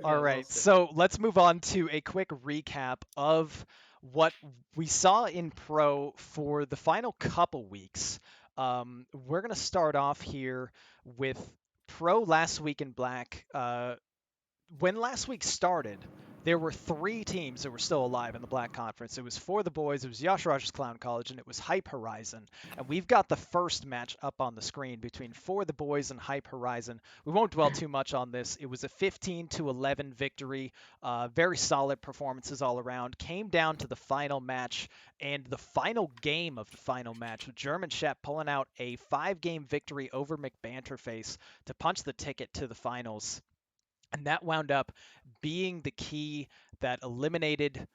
All well right. said. So let's move on to a quick recap of what we saw in Pro for the final couple weeks. We're gonna start off here with Pro last week in Black. When last week started, there were 3 teams that were still alive in the Black Conference. It was For the Boys, it was Yasharaj's Clown College, and it was Hype Horizon. And we've got the first match up on the screen between For the Boys and Hype Horizon. We won't dwell too much on this. It was a 15-11 victory. Very solid performances all around. Came down to the final match and the final game of the final match with German Shep pulling out a 5-game victory over McBanterface to punch the ticket to the finals. And that wound up being the key that eliminated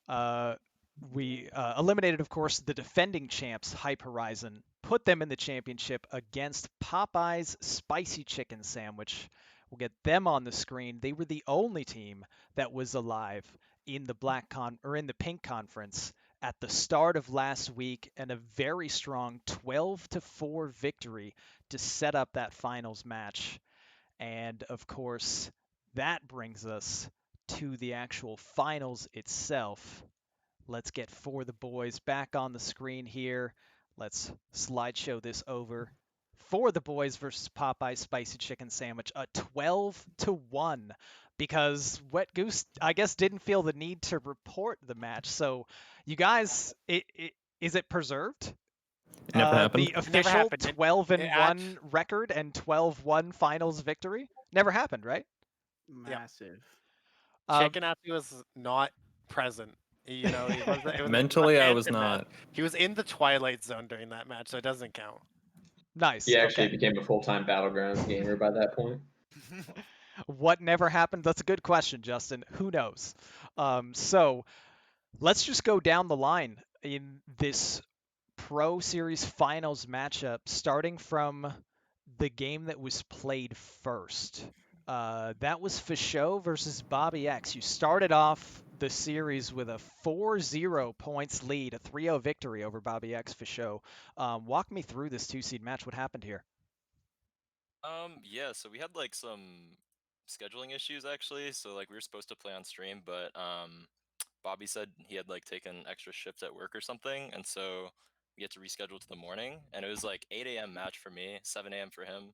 eliminated, of course, the defending champs, Hype Horizon, put them in the championship against Popeye's Spicy Chicken Sandwich. We'll get them on the screen. They were the only team that was alive in the Pink Conference at the start of last week, and a very strong 12-4 victory to set up that finals match. And of course, that brings us to the actual finals itself. Let's get For the Boys back on the screen here. Let's slideshow this over. For the Boys versus Popeye Spicy Chicken Sandwich, a 12-1, because Wet Goose, I guess, didn't feel the need to report the match. So, you guys, is it preserved? It never happened. The official happened. 12-1 record and 12-1 finals victory never happened, right? Massive. Chicken Appy was not present. It was Mentally, I was abandoned not. match. He was in the Twilight Zone during that match, so it doesn't count. Nice. He actually Okay. became a full-time Battlegrounds gamer by that point. What never happened? That's a good question, Justin. Who knows? So let's just go down the line in this Pro Series Finals matchup, starting from the game that was played first. That was Fichot versus Bobby X. You started off the series with a 4-0 points lead, a 3-0 victory over Bobby X Fichot. Walk me through this 2-seed match. What happened here? Yeah, so we had like some scheduling issues actually. So like we were supposed to play on stream, but Bobby said he had like taken extra shifts at work or something, and so we had to reschedule to the morning. And it was like 8 a.m. match for me, 7 a.m. for him.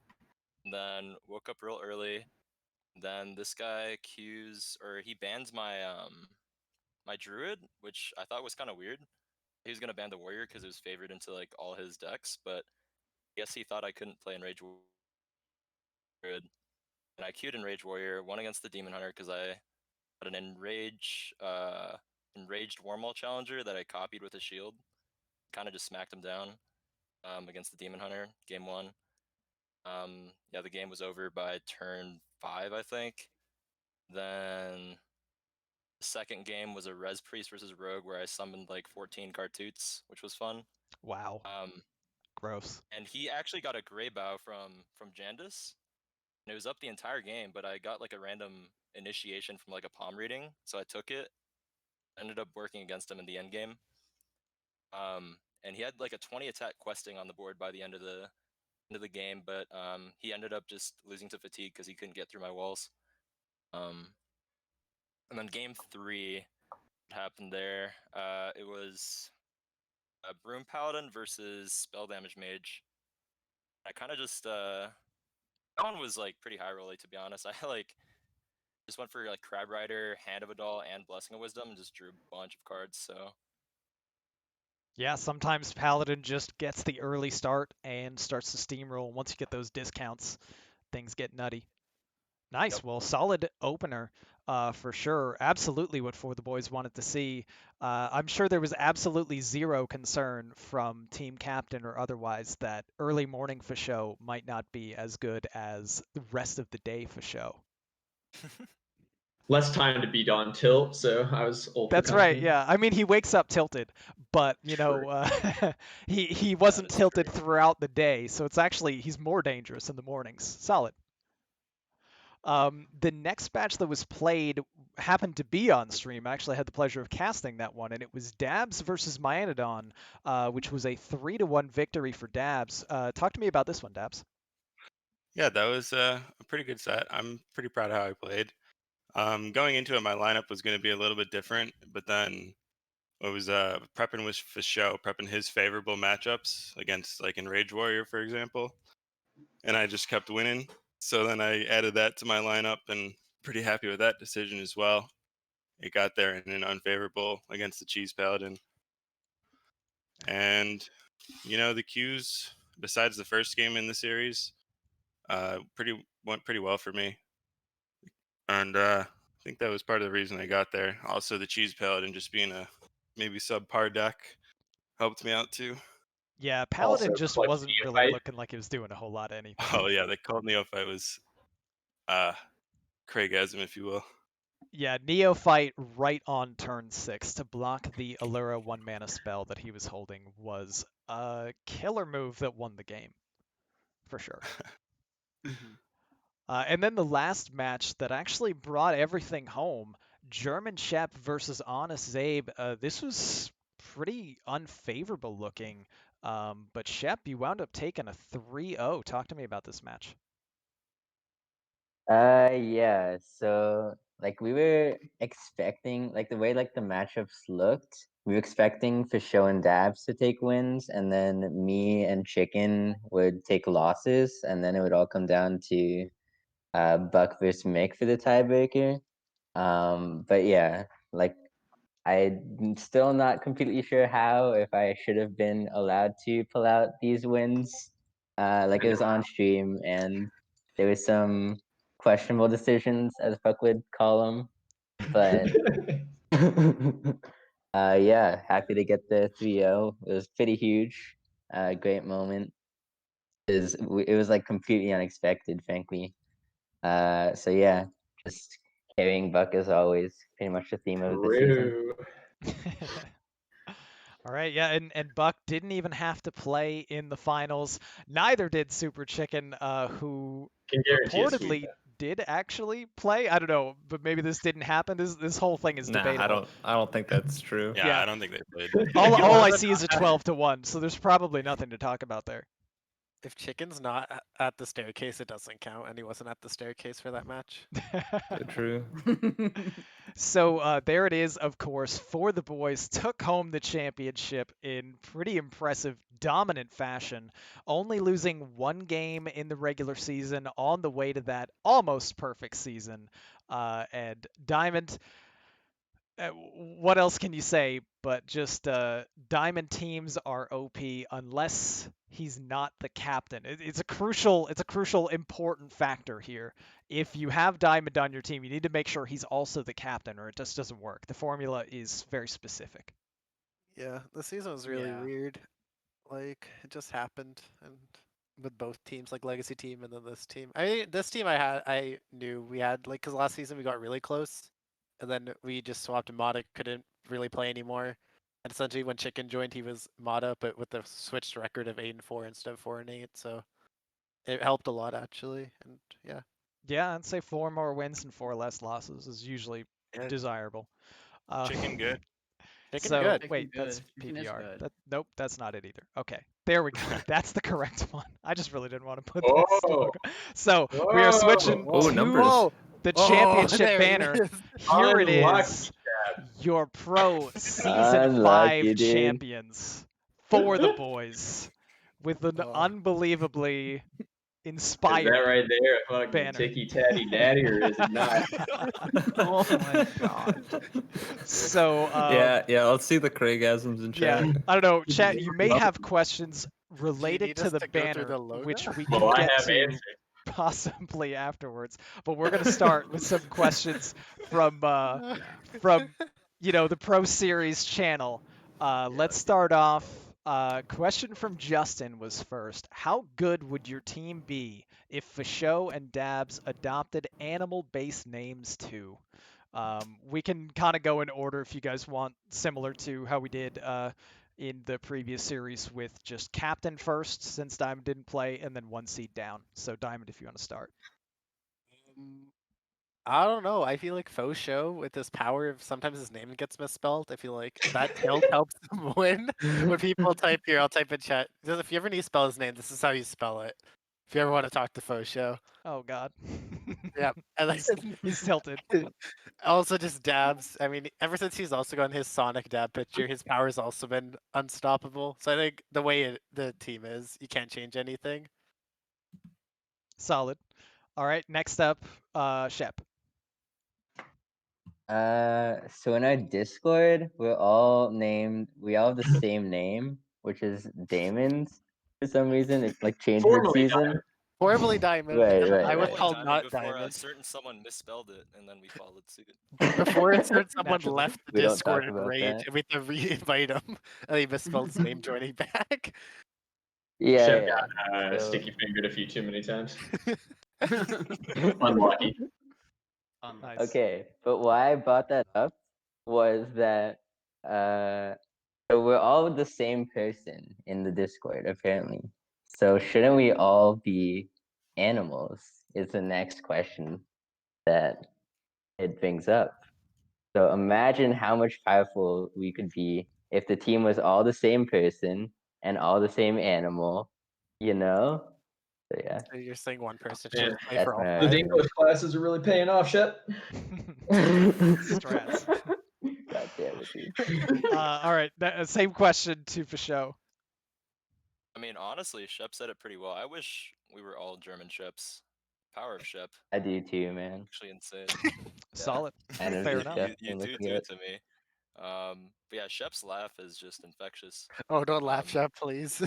And then woke up real early. Then this guy he bans my my druid, which I thought was kind of weird. He was gonna ban the warrior because it was favored into like all his decks, but I guess he thought I couldn't play Enrage Druid. And I queued Enrage Warrior, won against the Demon Hunter because I had an Enrage enraged Warmaul challenger that I copied with a shield. Kind of just smacked him down against the Demon Hunter, game 1. Yeah, the game was over by turn 5, I think. Then the second game was a Res Priest versus Rogue where I summoned like 14 Cartoots, which was fun. Wow. Gross. And he actually got a Grey Bow from Jandis. And it was up the entire game, but I got like a random initiation from like a palm reading, so I took it. Ended up working against him in the end game. And he had like a 20 attack questing on the board by the end of the game, but he ended up just losing to fatigue because he couldn't get through my walls. And then game 3, what happened there? It was a Broom Paladin versus Spell Damage Mage. I kind of just that one was like pretty high rolly, to be honest. I like just went for like Crab Rider, Hand of Adal, and Blessing of Wisdom, and just drew a bunch of cards. So Yeah, sometimes Paladin just gets the early start and starts to steamroll. Once you get those discounts, things get nutty. Nice. Yep. Well, solid opener for sure. Absolutely what For the Boys wanted to see. I'm sure there was absolutely zero concern from team captain or otherwise that early morning for show might not be as good as the rest of the day for show. Less time to beat on tilt, so I was all for That's right. company. Yeah. I mean, he wakes up tilted, but you True. know, he wasn't is tilted true. throughout the day, so it's actually he's more dangerous in the mornings. Solid. The next match that was played happened to be on stream. I actually had the pleasure of casting that one, and it was Dabs versus Mianodon, which was a 3-1 victory for Dabs. Talk to me about this one, Dabs. Yeah, that was a pretty good set. I'm pretty proud of how I played. Going into it, my lineup was going to be a little bit different, but then I was prepping with Fischel, prepping his favorable matchups against like Enraged Warrior, for example, and I just kept winning. So then I added that to my lineup, and pretty happy with that decision as well. It got there in an unfavorable against the Cheese Paladin, and the queues besides the first game in the series, went pretty well for me, and I think that was part of the reason I got there. Also, the Cheese Paladin just being a maybe subpar deck helped me out too. Yeah, Paladin Also, just clutch wasn't really Neophyte. looking like he was doing a whole lot of anything. Oh yeah, they called Neophyte was Craigasm, if you will. Yeah, Neophyte right on turn 6 to block the Allura 1-mana spell that he was holding was a killer move that won the game, for sure. And then the last match that actually brought everything home, German Shep versus Honest Zabe. This was pretty unfavorable looking, but Shep, you wound up taking a 3-0. Talk to me about this match. Yeah. So like we were expecting, like the way like the matchups looked, we were expecting for show and dabs to take wins, and then me and Chicken would take losses, and then it would all come down to Buck versus Mick for the tiebreaker. But yeah, like I'm still not completely sure how, if I should have been allowed to pull out these wins. Like it was on stream, and there was some questionable decisions, as Buck would call them. But yeah, happy to get the 3-0. It was pretty huge. Great moment. It was like completely unexpected, frankly. So yeah, just carrying Buck as always. Pretty much the theme of the season. True. All right, yeah, and Buck didn't even have to play in the finals. Neither did Super Chicken, who Can guarantee a sweep. reportedly did actually play. I don't know, but maybe this didn't happen. This whole thing is Nah, debatable. I don't think that's true. Yeah, Yeah. I don't think they played. All I see is a 12-1, so there's probably nothing to talk about there. If Chicken's not at the staircase, it doesn't count, and he wasn't at the staircase for that match. So true. So there it is, of course, For the Boys took home the championship in pretty impressive, dominant fashion, only losing one game in the regular season on the way to that almost perfect season. And Diamond, what else can you say? But just diamond teams are OP unless he's not the captain. It's a crucial, important factor here. If you have diamond on your team, you need to make sure he's also the captain, or it just doesn't work. The formula is very specific. Yeah, the season was really Yeah. weird. Like it just happened, and with both teams, like legacy team and then this team. This team I knew we had like because last season we got really close, and then we just swapped and Mata couldn't really play anymore. And essentially, when Chicken joined, he was Mata, but with the switched record of 8-4 instead of 4-8. So it helped a lot actually, and yeah. Yeah, I'd say 4 more wins and 4 less losses is usually Yeah. desirable. Chicken good. Chicken So good. Chicken wait, that's good. Chicken is PPR. good. Nope, that's not it either. Okay, there we go. That's the correct one. I just really didn't want to put Whoa. this logo. So we are Whoa. switching Oh, to numbers. the Oh, championship there it banner. is. Here it Unlucky, is. Your pro season 5 Unlucky, dude. champions for the boys with an Oh. unbelievably Is inspired that right there a fucking banner. ticky tatty daddy, or is it not? Oh my god. So Yeah. Let's see the Craigasms in yeah, chat. I don't know, chat. You may have questions Do you related need to us the to go through banner, the logo? which we Well, can I get have to answers. possibly afterwards. But we're gonna start with some questions from the Pro Series channel. Let's start off. Question from Justin was first. How good would your team be if Fasho and Dabs adopted animal-based names too? We can kind of go in order if you guys want, similar to how we did in the previous series with just captain first, since Diamond didn't play, and then 1 seed down. So Diamond, if you want to start. I don't know. I feel like Faux Show with his power of sometimes his name gets misspelled. I feel like that tilt helps him win. When people type here, I'll type in chat. If you ever need to spell his name, this is how you spell it. If you ever want to talk to Faux Show. Oh God. Yeah. And he's tilted. Also just dabs. I mean, ever since he's also gotten his Sonic dab picture, his power's also been unstoppable. So I think the way the team is, you can't change anything. Solid. All right, next up, Shep. So in our Discord, we all have the same name, which is Damon's. For some reason, it like changed Formerly mid-season. Formerly Diamond. Right. I was Formerly called Diamond not before Diamond. a certain someone misspelled it, and then we followed suit. Before it started, someone Naturally. left the We don't Discord talk in about rage, that. and we had to re-invite him, and he misspelled his name joining back. Yeah. Shep yeah. got So- sticky fingered a few too many times. Unlucky. Nice. Okay, but why I brought that up was that so we're all the same person in the Discord apparently. So shouldn't we all be animals? Is the next question that it brings up. So imagine how much powerful we could be if the team was all the same person and all the same animal, you know? So yeah. So you're saying one person Man, should play that's for all my Those five? English classes are really paying off, Shep. Strats. God damn it, dude. All right, same question to Fasho. I mean, honestly, Shep said it pretty well. I wish we were all German Sheps. Power of Shep, I do too, man. actually insane. Solid. Energy Fair You, enough. Shep, you I'm do looking do at it to me. But yeah, Shep's laugh is just infectious. Oh, don't laugh, Um, Shep, please. I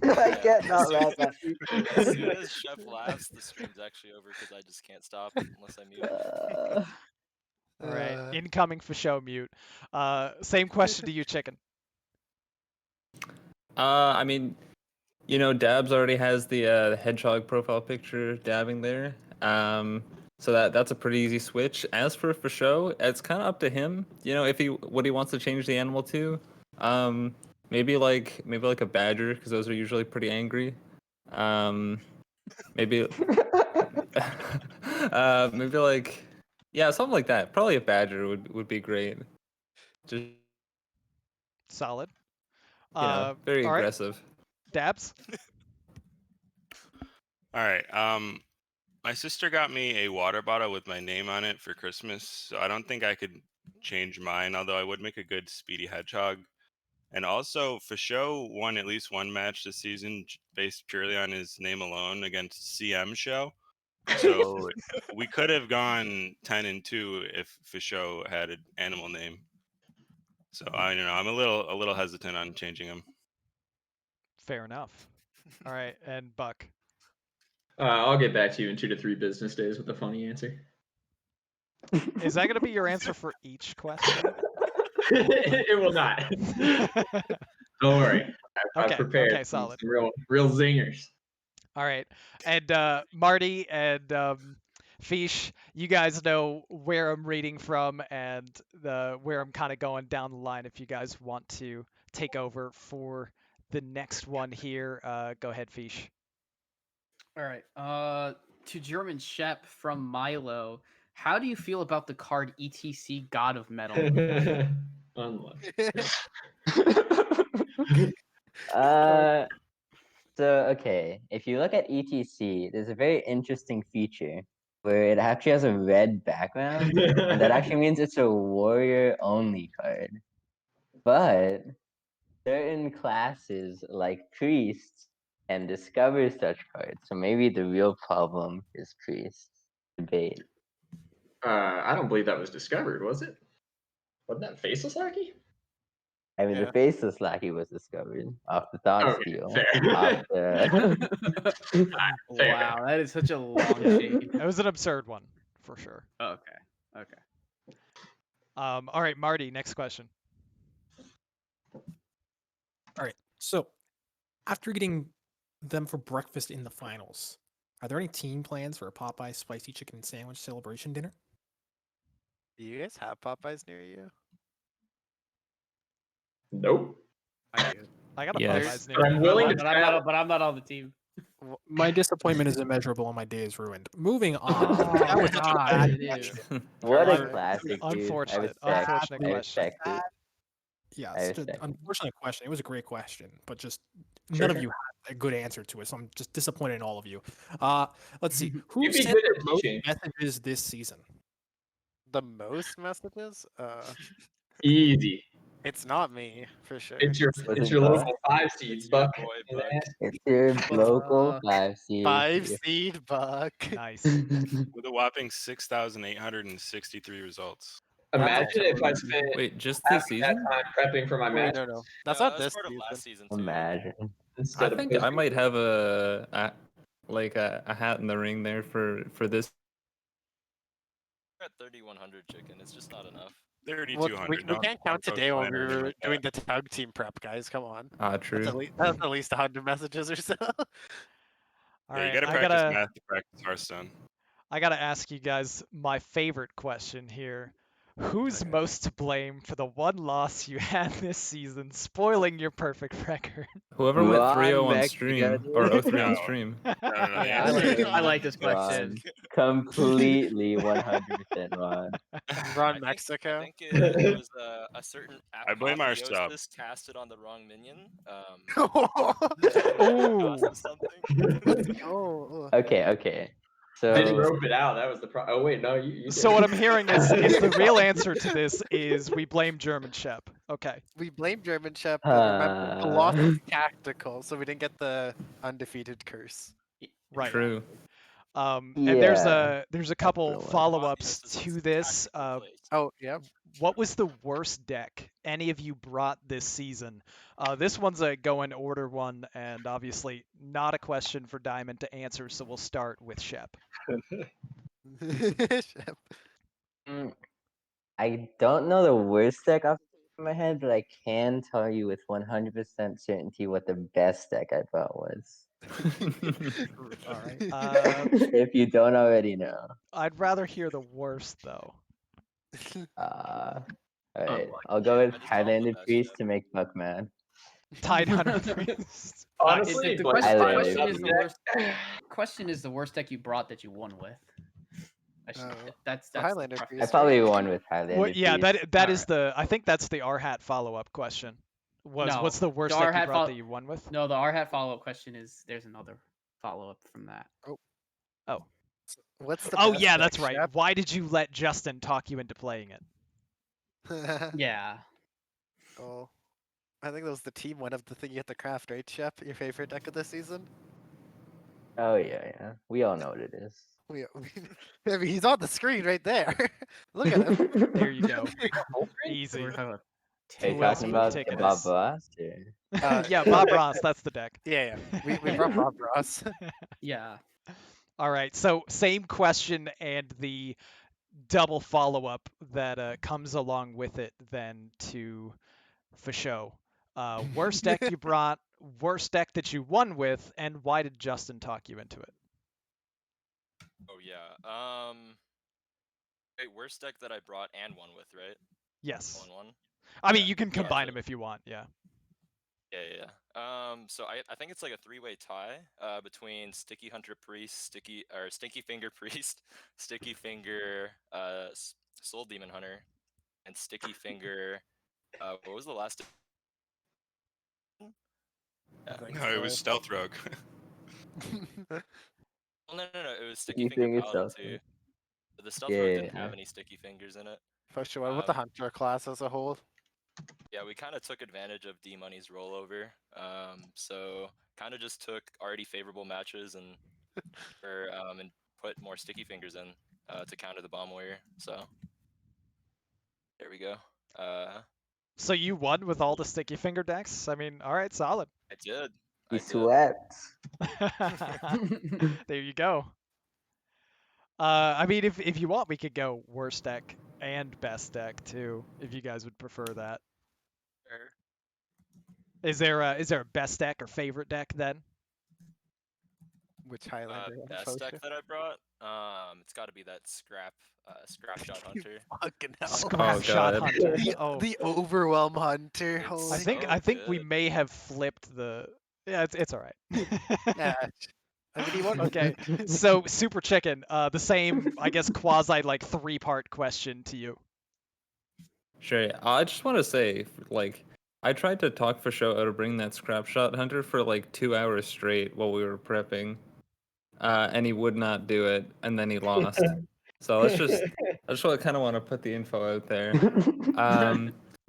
Yeah, can't as not soon- laugh at As soon as Shep laughs, the stream's actually over because I just can't stop unless I mute. All right, Uh, incoming Fasho mute. Same question to you, Chicken. I mean, Dabs already has the hedgehog profile picture dabbing there. So that's a pretty easy switch. As for show, it's kind of up to him. If what he wants to change the animal to. Maybe like a badger, because those are usually pretty angry. Maybe maybe like something like that. Probably a badger would be great. Just Solid. very all right, aggressive. Dabs. All right. My sister got me a water bottle with my name on it for Christmas, so I don't think I could change mine, although I would make a good Speedy Hedgehog. And also, Fasho won at least one match this season based purely on his name alone against CM Show. So we could have gone 10-2 if Fisho had an animal name. So I don't know. I'm a little hesitant on changing him. Fair enough. All right, and Buck. I'll get back to you in 2 to 3 business days with a funny answer. Is that going to be your answer for each question? It will not. Don't worry. I've Okay, prepared okay, some solid. real zingers. All right, and Marty and Fish, you guys know where I'm reading from and where I'm kind of going down the line. If you guys want to take over for the next one here, go ahead, Fish. All right. To German Shep from Milo, how do you feel about the card ETC God of Metal? Unlucky. So okay, if you look at ETC, there's a very interesting feature where it actually has a red background, and that actually means it's a warrior only card. But certain classes like priests can discover such cards, so maybe the real problem is priests. Debate. I don't believe that was discovered, was it? Wasn't that Faceless Lackey? I mean, Yeah. the faceless lackey was discovered off the thought Okay, steal. fair. Off the... Fair. Wow, that is such a long shade. That was an absurd one, for sure. Okay. Okay. All right, Marty, next question. All right. So, after getting them for breakfast in the finals, are there any team plans for a Popeye spicy chicken sandwich celebration dinner? Do you guys have Popeyes near you? Nope. I do. I got a Yes. Popeyes But I'm near. willing to But I'm not on the team. My disappointment is immeasurable and my day is ruined. Moving on. Oh, That was such a God, bad it is. question. What a Alright. classic, dude. I Unfortunate, respect, unfortunate I question. respect it. Yeah, I it's just an respect it. unfortunate question. It was a great question, but just Sure, none of sure. you had a good answer to it. So I'm just disappointed in all of you. Let's see. Who You'd be sent good the at most teaching. messages this season? The most messages? Easy. It's not me for sure. It's your What's it local called? 5 seeds, It's your Buck. boy, You Buck. know? It's your local Uh, 5 seed. 5-seed Buck. Nice. With a whopping 6,863 results. Imagine if I spent Wait, just half this that season? time prepping for my Wait, match no. That's No, not that was this part of season. last season too. Imagine. I instead of think I posting. might have a hat in the ring there for this. We're at 3,100 chicken. It's just not enough. Well, 3,200. we can't count today when we Post-liner were like that. doing the tug team prep, guys. Come on. True. That's at least 100 messages or so. All Yeah, you right, gotta I practice gotta math to practice Hearthstone. ask you guys my favorite question here. Who's Okay. most to blame for the one loss you had this season, spoiling your perfect record? Whoever went Ron 3-0 on Mexico, stream dude. or 0-3 on No. stream. No, the Yeah, answer I like this question. Ron. Completely 100% Ron. Ron I Mexico. think it was a certain I blame our apotheosis sub. casted on the wrong minion. Ooh. Cost us something. Oh. Okay. I didn't So rope it out. That was the problem. Oh wait, no, you did. So what I'm hearing is the real answer to this is we blame German Shep. Okay. We blame German Shep, but remember, the loss was tactical, so we didn't get the undefeated curse. Right. True. And there's Yeah. a couple the one. follow-ups Apotheosis to is this. tactical place. Oh, yeah. What was the worst deck any of you brought this season? This one's a go in order one, and obviously not a question for Diamond to answer, so we'll start with Shep. Shep. I don't know the worst deck off the top of my head, but I can tell you with 100% certainty what the best deck I brought was. All right. If you don't already know. I'd rather hear the worst though. Alright, I'll go with I just called the Highlander best Priest Shep. to make Buck mad. Tied Hunter Priest. Honestly, the like, question, I the literally question is did. the worst. Question is the worst deck you brought that you won with. That's Highlander the Priest. I probably won with Highlander Well, yeah, Priest. that is the. I think that's the R-Hat follow-up question. What's the worst deck you R-Hat brought that you won with? No, the R-Hat follow-up question is there's another follow-up from that. Oh. What's the Oh best yeah, deck, that's right. Shep? Why did you let Justin talk you into playing it? Yeah. Oh. I think that was the team one of the thing you have to craft, right, Shep? Your favorite deck of this season? Oh yeah. We all know what it is. I mean, he's on the screen right there. Look at him. There you go. Easy. We're talking about Are you Who else talking would about take the it Bob as? Ross? Yeah, Bob Ross. That's the deck. Yeah. We brought Bob Ross. yeah. All right. So same question and the double follow up that comes along with it then to for show. Worst deck you brought, worst deck that you won with, and why did Justin talk you into it? Oh yeah. Wait, worst deck that I brought and won with, right? Yes. All in one. I mean, Yeah. you can Yeah, combine so- them if you want. Yeah. Yeah. So I think it's like a three-way tie between Sticky Hunter Priest, Stinky Finger Priest, Sticky Finger Soul Demon Hunter, and Sticky Finger. What was the last? Yeah. No, it was Stealth Rogue. Well, no. It was Sticky You Finger think it's Paladin Stealth too. Rogue? But the Stealth Rogue Yeah, didn't have yeah. any Sticky Fingers in it. For sure. With the Hunter class as a whole. Yeah, we kind of took advantage of D Money's rollover. So kind of just took already favorable matches and put more Sticky Fingers in to counter the Bomb Warrior. So there we go. So you won with all the sticky finger decks? I mean, all right, solid. I did. He swept. There you go. I mean, if you want, we could go worst deck and best deck too, if you guys would prefer that. Sure. Is there a best deck or favorite deck then? Which Highlander? Best deck that I brought. It's got to be that Scrap Shot Hunter. Fucking hell. Scrap Shot God. Hunter. The Overwhelm Hunter. Holy I think we may have flipped the. Yeah, it's all right. yeah. I mean, he won. Okay, so Super Chicken, the same, I guess, quasi like 3-part question to you. Sure. I just want to say, like, I tried to talk for show out of bringing that Scrap Shot Hunter for like 2 hours straight while we were prepping, and he would not do it, and then he lost. So I just kind of want to put the info out there.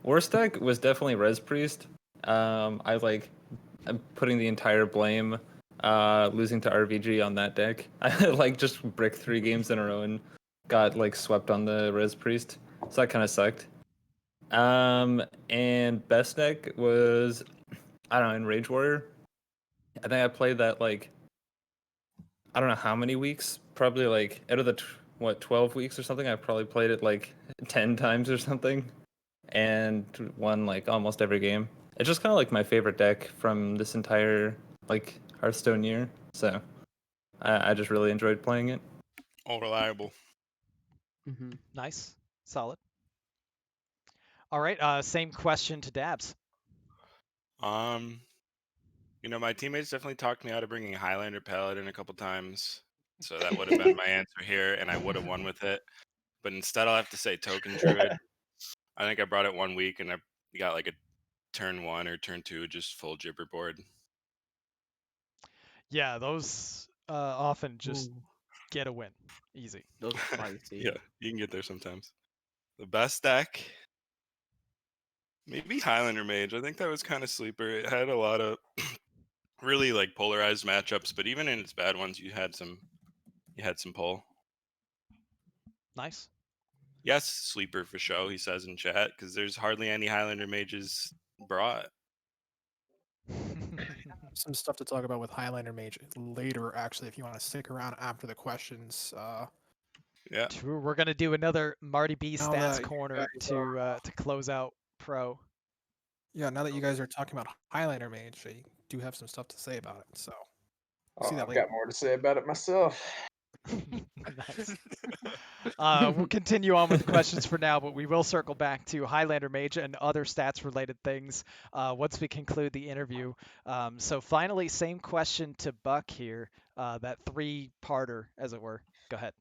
Worst deck was definitely Res Priest. I'm putting the entire blame, losing to RVG on that deck. I like just bricked 3 games in a row and got like swept on the Res Priest. So that kind of sucked. And best deck was, I don't know, in Rage Warrior. I think I played that like, I don't know how many weeks. Probably like out of the 12 weeks or something. I probably played it like 10 times or something, and won like almost every game. It's just kind of like my favorite deck from this entire like Hearthstone year. So I just really enjoyed playing it. All reliable. Nice, solid. All right, same question to Dabs. My teammates definitely talked me out of bringing Highlander Paladin a couple times, so that would have been my answer here, and I would have won with it. But instead, I'll have to say Token Druid. I think I brought it 1 week, and I got like a turn 1 or turn 2 just full gibber board. Yeah, those often just get a win, easy. Those are spicy. Yeah, you can get there sometimes. The best deck, maybe Highlander Mage. I think that was kind of sleeper. It had a lot of really like polarized matchups, but even in its bad ones, you had some pull. Nice. Yes, sleeper for show, he says in chat, because there's hardly any Highlander mages brought. Some stuff to talk about with Highlander Mage later, actually, if you want to stick around after the questions. Yeah. True. We're gonna do another Marty B Now stats that you corner guys are, to close out Pro. Yeah, now that you guys are talking about Highlander Mage, I do have some stuff to say about it. So, see that I've later. got more to say about it myself. Nice. We'll continue on with questions for now, but we will circle back to Highlander Mage and other stats related things once we conclude the interview. So finally, same question to Buck here, that 3-parter, as it were. Go ahead.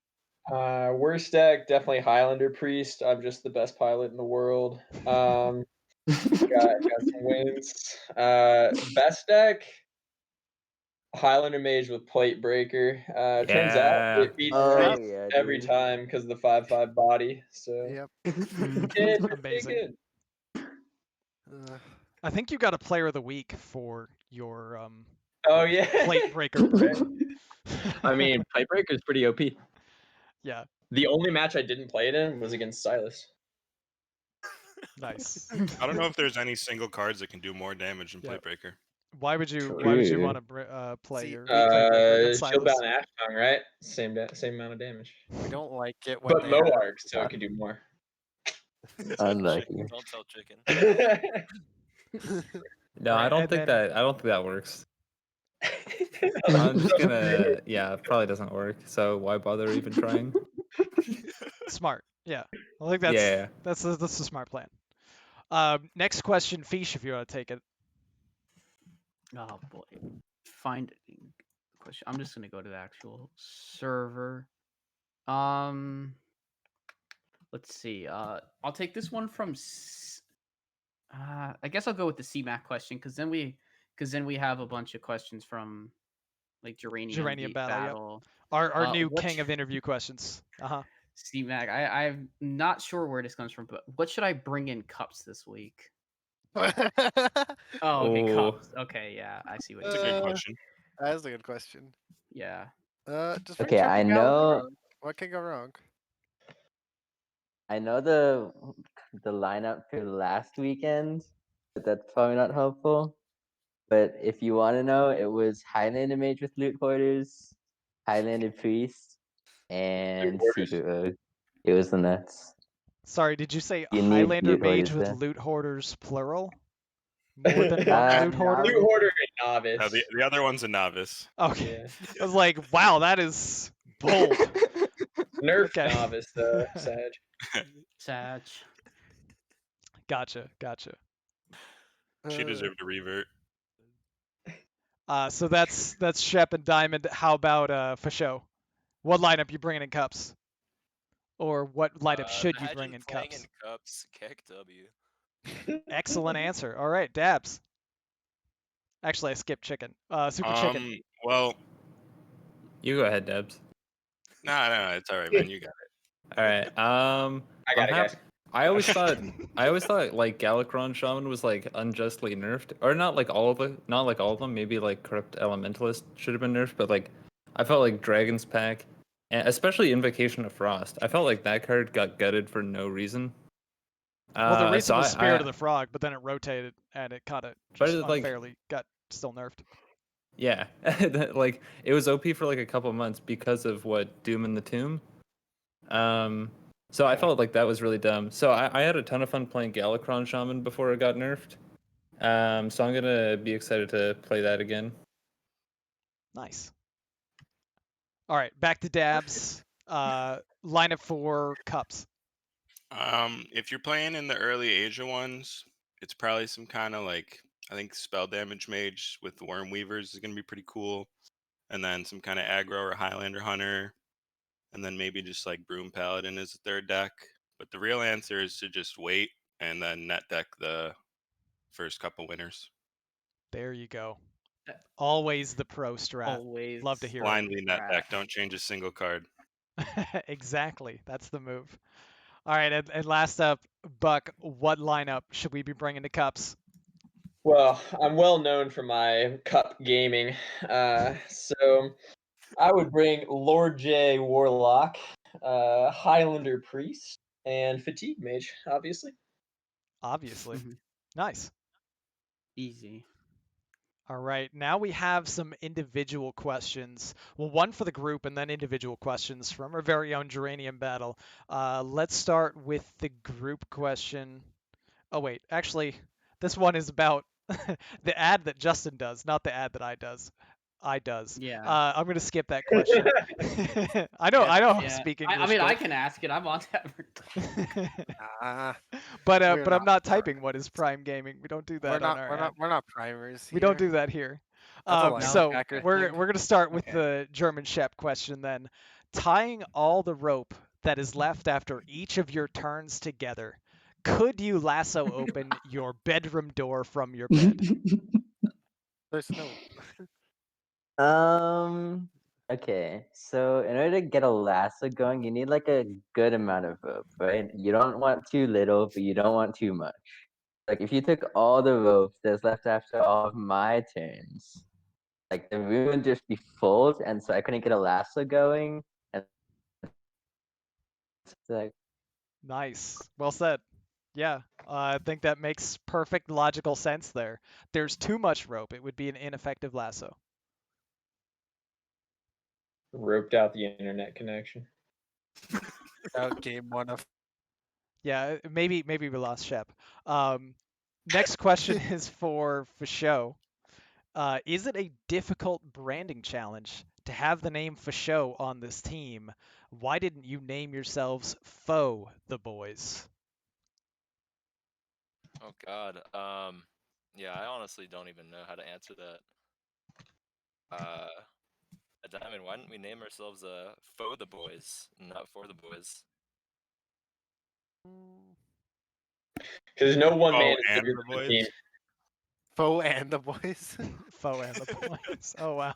Worst deck, definitely Highlander Priest. I'm just the best pilot in the world. Got some wins. Best deck, Highlander Mage with Plate Breaker. Turns out Yeah. it beats Oh, Priest yeah, every dude. time because of the 5/5 body. So Yep. it's pretty Amazing. good. I think you got a Player of the Week for your Oh yeah. Plate Breaker brew. I mean, Pipe Breaker is pretty OP. Yeah, The only match I didn't play it in was against Silas. nice. I don't know if there's any single cards that can do more damage than Yeah. Playbreaker. Why would you want True. to play See, your Playbreaker against Silas? Shieldbound Ashtongue, right? Same amount of damage. We don't like it when But they have Moarg, so it could do more. Unlucky. Don't tell chicken. No, Alright, I don't and think then- that works. I'm just gonna it probably doesn't work. So why bother even trying? Smart. Yeah. I think that's Yeah. that's a smart plan. Next question, Fish, if you want to take it. Oh boy, find question. I'm just gonna go to the actual server. Let's see. I'll take this one from. I guess I'll go with the CMAC question because then we have a bunch of questions from like Geranium Battle. Yep. Our new king of interview questions. CMAC. I'm not sure where this comes from, but what should I bring in cups this week? Oh, okay, cups. Okay, yeah, I see what That's a you're good saying. question. That is a good question. Yeah. Just bring Okay, I something know. out. What can go wrong? I know the lineup for last weekend, but that's probably not helpful. But if you want to know, it was Highlander Mage with Loot Hoarders, Highlander Priest, and Secret Rogue. It was the nuts. Sorry, did you say You need Highlander Loot Mage Hoarders with there. Loot Hoarders plural? More than one Loot Hoarder? Loot Hoarder and novice. No, the other one's a novice. Okay. Yeah. I was like, wow, that is bold. Nerf Okay. novice, Sag. Sag. Gotcha. She deserved a revert. So that's Shep and Diamond. How about for show? What lineup you bringing in cups? Or what lineup should you bring in playing cups? in cups, kick W. Excellent answer. All right, Dabs. Actually, I skipped chicken. Super chicken. Well, You go ahead, Debs. no, it's all right, man. You got it. All right. I got it, guys. I always thought like Galakrond Shaman was like unjustly nerfed, or not like all of them. Maybe like Corrupt Elementalist should have been nerfed, but like I felt like Dragon's Pack, and especially Invocation of Frost, I felt like that card got gutted for no reason. Well, the reason so was Spirit I, of the Frog, but then it rotated and it kind of But just it, like- unfairly got still nerfed. Yeah, like it was OP for like a couple months because of what Doom in the Tomb. So I felt like that was really dumb. So I had a ton of fun playing Galakrond Shaman before it got nerfed. So I'm gonna be excited to play that again. Nice. All right, back to Dabs. Lineup for cups. If you're playing in the early Asia ones, it's probably some kind of like, I think spell damage mage with Worm Weavers is gonna be pretty cool, and then some kind of aggro or Highlander Hunter, and then maybe just like Broom Paladin as a third deck. But the real answer is to just wait and then net deck the first couple winners. There you go. Always the pro strat. Always. Love to hear Blindly net Strat. deck. Don't change a single card. it. Exactly. That's the move. All right, and last up, Buck, what lineup should we be bringing to cups? Well, I'm well known for my cup gaming, so I would bring Lord J Warlock, Highlander Priest, and Fatigue Mage, obviously. Obviously. Mhm. Nice. Easy. All right, now we have some individual questions. Well, one for the group and then individual questions from our very own Geranium Battle. Let's start with the group question. Oh, wait, actually, this one is about the ad that Justin does, not the ad that I does. Yeah. I'm going to skip that question. I know how to Yeah. speak English. I mean, I good. can ask it. I'm on that. But We're I'm not not typing what is Prime Gaming. We don't do that on our ad. we're not primers. We don't here. do that here. That's a So linebacker we're thing. gonna start with Okay. the German Shep question then. Tying all the rope that is left after each of your turns together, could you lasso open your bedroom door from your bed? There's no. Okay, so in order to get a lasso going, you need like a good amount of rope, right? You don't want too little, but you don't want too much. Like if you took all the rope that's left after all of my turns, like the room would just be full, and so I couldn't get a lasso going, and Like, Nice. Well said. Yeah, I think that makes perfect logical sense there. There's too much rope. It would be an ineffective lasso. Roped out the internet connection. Out game one of. Yeah, maybe we lost Shep. Next question is for show. Is it a difficult branding challenge to have the name Fasho on this team? Why didn't you name yourselves Foe the Boys? Oh God. Yeah, I honestly don't even know how to answer that. Diamond, why didn't we name ourselves Foe the Boys, not For the Boys? Because no one Oh, man is and bigger the than the team. boys. Foe and the boys. Foe and the Boys. Oh wow.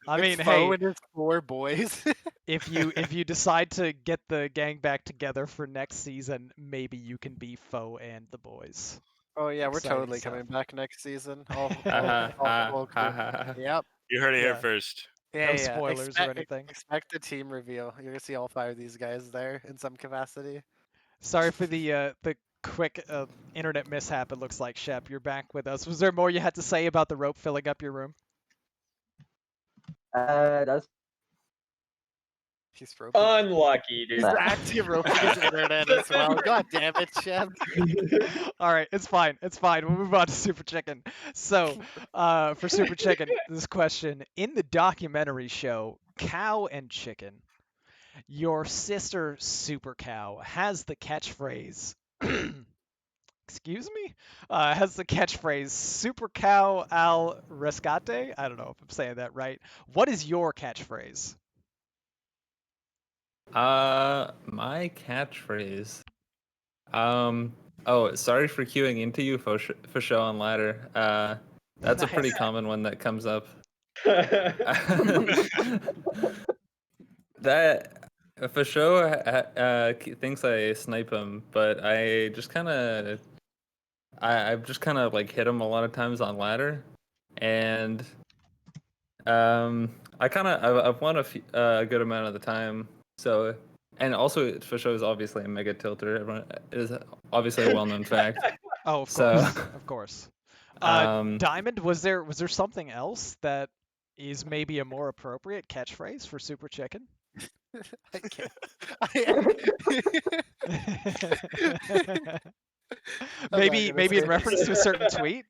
I It's mean, Foe hey, and his 4 boys. if you decide to get the gang back together for next season, maybe you can be Foe and the Boys. Oh yeah, we're Exciting totally stuff. coming back next season. Ha ha. Yep. You heard it Yeah. here first. Yeah, No yeah. spoilers or anything. Expect the team reveal. You're gonna see all 5 of these guys there in some capacity. Sorry for the quick internet mishap. It looks like Shep, you're back with us. Was there more you had to say about the rope filling up your room? that's He's roping. Unlucky, dude. He's actually roping his internet as well. God damn it, Shep. All right, it's fine. It's fine. We'll move on to Super Chicken. So, for Super Chicken, this question: in the documentary show Cow and Chicken, your sister Super Cow has the catchphrase. Excuse me? Has the catchphrase "Super Cow al rescate." I don't know if I'm saying that right. What is your catchphrase? My catchphrase. Oh, sorry for queuing into you for show on ladder. That's a pretty Nice. common one that comes up. That for show thinks I snipe him, but I've just kind of like hit him a lot of times on ladder, and I've won a good amount of the time. So, and also for show is obviously a mega tilter. Everyone is obviously a well-known fact. Oh, of So, course, of course. Diamond, was there something else that is maybe a more appropriate catchphrase for Super Chicken? I can't. maybe gonna in say reference to a certain tweet.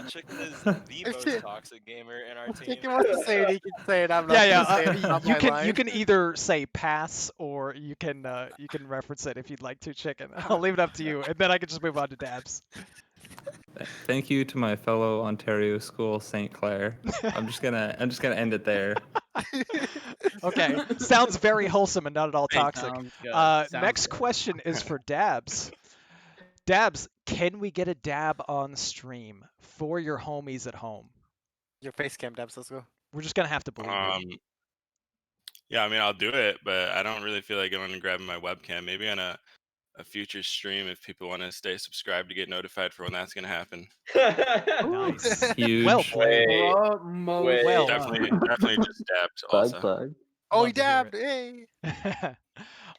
Chicken is the most toxic gamer in our team. Chicken wants to say it, he can say it. I'm not Yeah, gonna say it. It's not you my can line. either say pass or you can reference it if you'd like to, Chicken. I'll leave it up to you, and then I can just move on to Dabs. thank you to my fellow Ontario school, St. Clair. I'm just gonna end it there. Okay, sounds very wholesome and not at all toxic. Sounds good. Sounds Next good. question is for Dabs. Dabs, can we get a dab on stream for your homies at home? Your face cam, Dabs. Let's go. We're just gonna have to believe it. Yeah, I mean, I'll do it, but I don't really feel like going and grabbing my webcam. Maybe on a future stream if people want to stay subscribed to get notified for when that's going to happen. Nice. Huge. Well played. Wait. Well Definitely just dabbed also. plug. Oh, Love he to hear dabbed. Hey.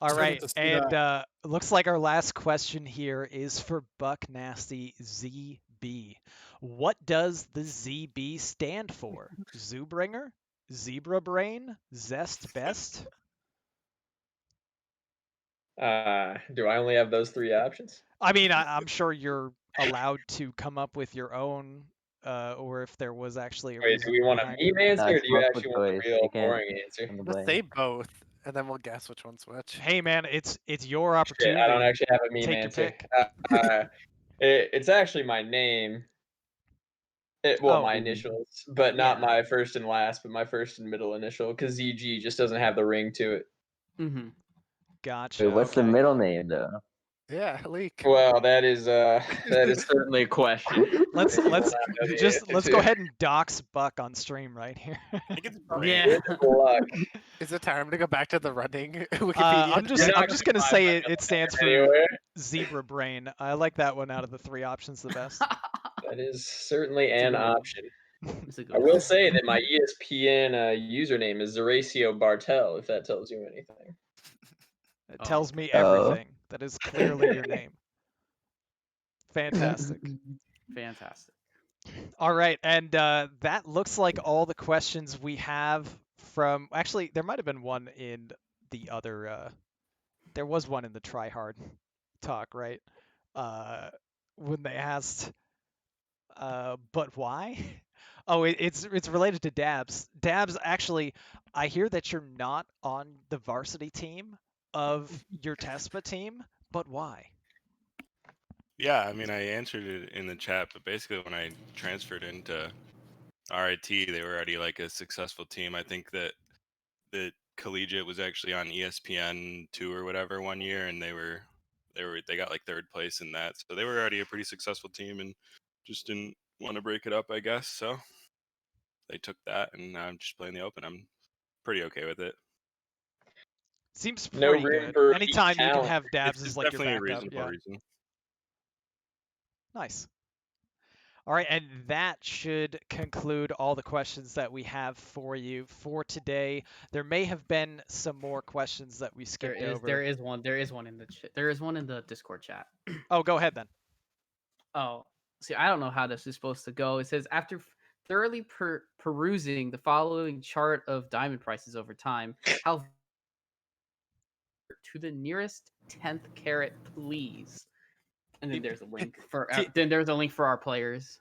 All Excited right, to see and looks like our last question here is for Buck Nasty ZB. What does the ZB stand for? Zoobringer? Zebra Brain? Zest Best? Do I only have those 3 options? I mean, I'm sure you're allowed to come up with your own, or if there was actually a Wait, reason do we want a behind it. meme answer, or it's do you multiple actually want choice. the You real can't- boring answer? on the Let's blame. say both, and then we'll guess which one's which. Hey man, it's your Shit, opportunity. I don't actually have a meme Take your answer. pick. It's actually my name. Oh. My initials, but not Yeah. my first and last, but my first and middle initial, because ZG just doesn't have the ring to it. Mm-hmm. Gotcha. Wait, what's the okay. middle name though? Yeah, leak. Well, that is Certainly a question. Let's You will not know the just answer let's to. go ahead and dox Buck on stream right here. I think it's brain. Yeah. Good luck. Is it time to go back to the running Wikipedia? I'm just You're not gonna gonna say find my it stands for anywhere. Zebra Brain. I like that one out of the 3 options the best. That is certainly It's a an good one. option. It's a good I one. will say that my ESPN username is Zeracio Bartel, if that tells you anything. It Oh. tells me Oh. everything. That is clearly your name. Fantastic. Fantastic. All right, and that looks like all the questions we have from. Actually, there might have been one in the other. There was one in the try hard talk, right? When they asked, but why? Oh, it's related to Dabs. Dabs, actually, I hear that you're not on the varsity team of your TESPA team, but why? Yeah, I mean, I answered it in the chat, but basically when I transferred into RIT, they were already like a successful team. I think that Collegiate was actually on ESPN2 or whatever one year, and they got like third place in that. So they were already a pretty successful team and just didn't want to break it up, I guess. So they took that, and now I'm just playing the open. I'm pretty okay with it. Seems No pretty room good. for Anytime you can talent. have Dabs It's as like your definitely a backup, reasonable yeah. reason. Nice. All right, and that should conclude all the questions that we have for you for today. There may have been some more questions that we skipped over. There is one in the there is one in the Discord chat. Oh, go ahead then. Oh, see, I don't know how this is supposed to go. It says after thoroughly perusing the following chart of diamond prices over time, how to the nearest 10th carat, please. And then there's a link for our players.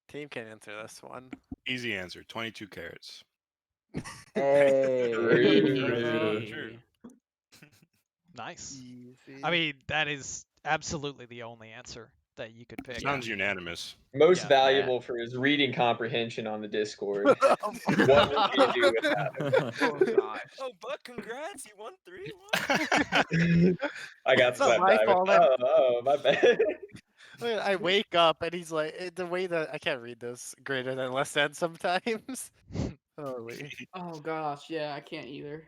Team can answer this one. Easy answer, 22 carats. Hey. True. Nice. Easy. I mean, that is absolutely the only answer that you could pick. Sounds unanimous. Most Yeah. valuable for his reading comprehension on the Discord. What would you do without him? Oh gosh. Oh, Buck, congrats! You won 3-1. I got It's not swept my by fault, Oh, my bad. Wait, I wake up and he's like, the way that I can't read this greater than less than sometimes. Holy. Oh gosh, yeah, I can't either.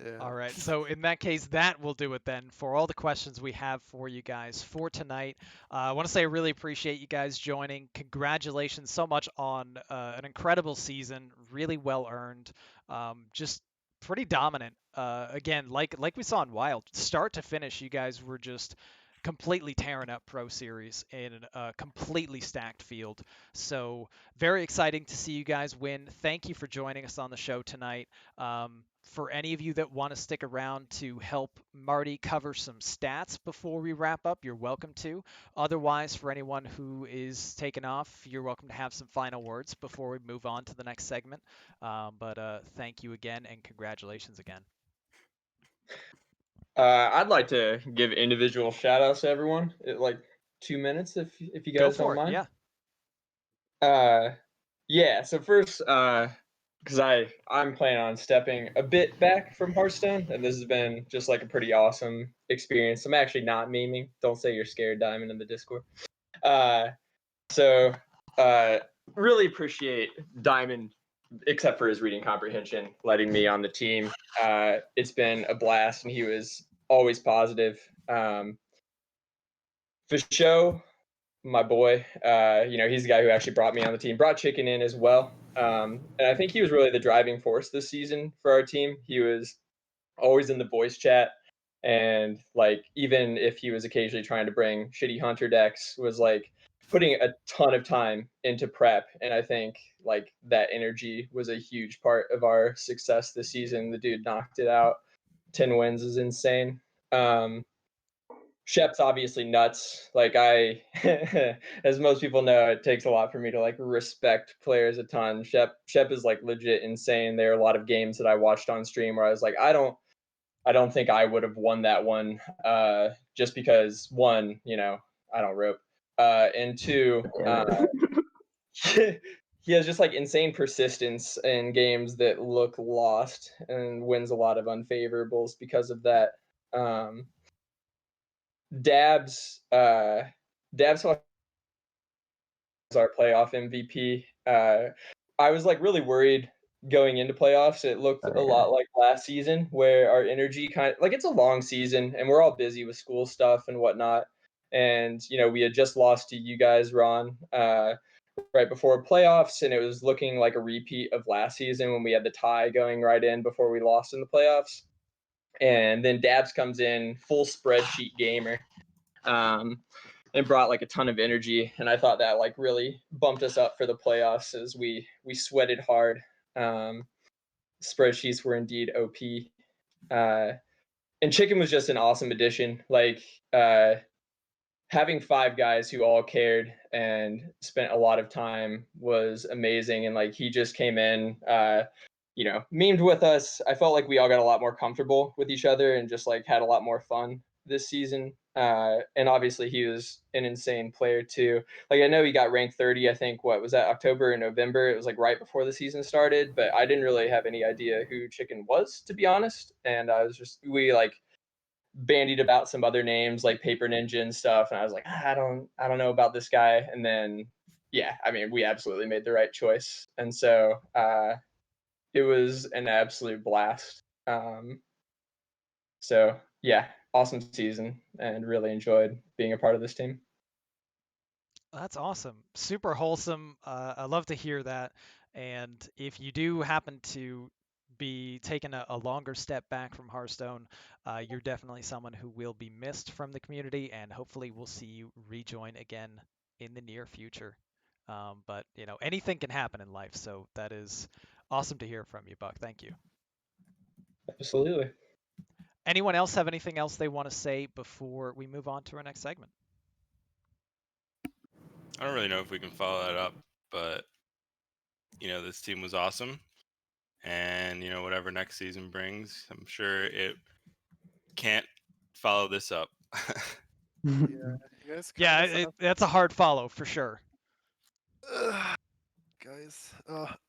Yeah. All right, so in that case, that will do it then for all the questions we have for you guys for tonight. I want to say I really appreciate you guys joining. Congratulations so much on an incredible season, really well earned, just pretty dominant. Again, like we saw in Wild, start to finish, you guys were just completely tearing up Pro Series in a completely stacked field. So very exciting to see you guys win. Thank you for joining us on the show tonight. For any of you that want to stick around to help Marty cover some stats before we wrap up, you're welcome to. Otherwise, for anyone who is taken off, you're welcome to have some final words before we move on to the next segment. But thank you again, and congratulations again. I'd like to give individual shout outs to everyone. Like 2 minutes if you Go guys don't for it, mind. yeah. Yeah, so first, because I'm planning on stepping a bit back from Hearthstone, and this has been just like a pretty awesome experience. I'm actually not memeing. Don't say you're scared, Diamond, in the Discord. So really appreciate Diamond, except for his reading comprehension, letting me on the team. It's been a blast, and he was always positive. For show, my boy, he's the guy who actually brought me on the team, brought Chicken in as well. And I think he was really the driving force this season for our team. He was always in the voice chat. And like, even if he was occasionally trying to bring shitty hunter decks, was like putting a ton of time into prep. And I think like that energy was a huge part of our success this season. The dude knocked it out. 10 wins is insane. Shep's obviously nuts. Like as most people know, it takes a lot for me to like respect players a ton. Shep is like legit insane. There are a lot of games that I watched on stream where I was like, I don't think I would have won that one. Just because one, I don't rope. And two, he has just like insane persistence in games that look lost and wins a lot of unfavorables because of that. Dabs was our playoff MVP. I was like really worried going into playoffs. It looked a lot like last season where our energy kind of like, it's a long season and we're all busy with school stuff and whatnot. And we had just lost to you guys, Ron. right before playoffs, and it was looking like a repeat of last season when we had the tie going right in before we lost in the playoffs. And then Dabs comes in, full spreadsheet gamer, and brought like a ton of energy. And I thought that like really bumped us up for the playoffs as we sweated hard. Spreadsheets were indeed OP. And Chicken was just an awesome addition. Like having 5 guys who all cared and spent a lot of time was amazing. And like he just came in, memed with us. I felt like we all got a lot more comfortable with each other and just like had a lot more fun this season. And obviously he was an insane player too. Like I know he got ranked 30, I think, what was that, October or November? It was like right before the season started, but I didn't really have any idea who Chicken was, to be honest. And we like bandied about some other names like Paper Ninja and stuff, and I was like, I don't know about this guy. And then yeah, I mean, we absolutely made the right choice. And so it was an absolute blast. So yeah, awesome season and really enjoyed being a part of this team. That's awesome. Super wholesome. I love to hear that. And if you do happen to be taking a longer step back from Hearthstone, you're definitely someone who will be missed from the community, and hopefully we'll see you rejoin again in the near future. But anything can happen in life, so that is awesome to hear from you, Buck. Thank you. Absolutely. Anyone else have anything else they want to say before we move on to our next segment? I don't really know if we can follow that up, but this team was awesome, and whatever next season brings, I'm sure it can't follow this up. Yeah, you guys Yeah, that's a hard follow for sure. Guys,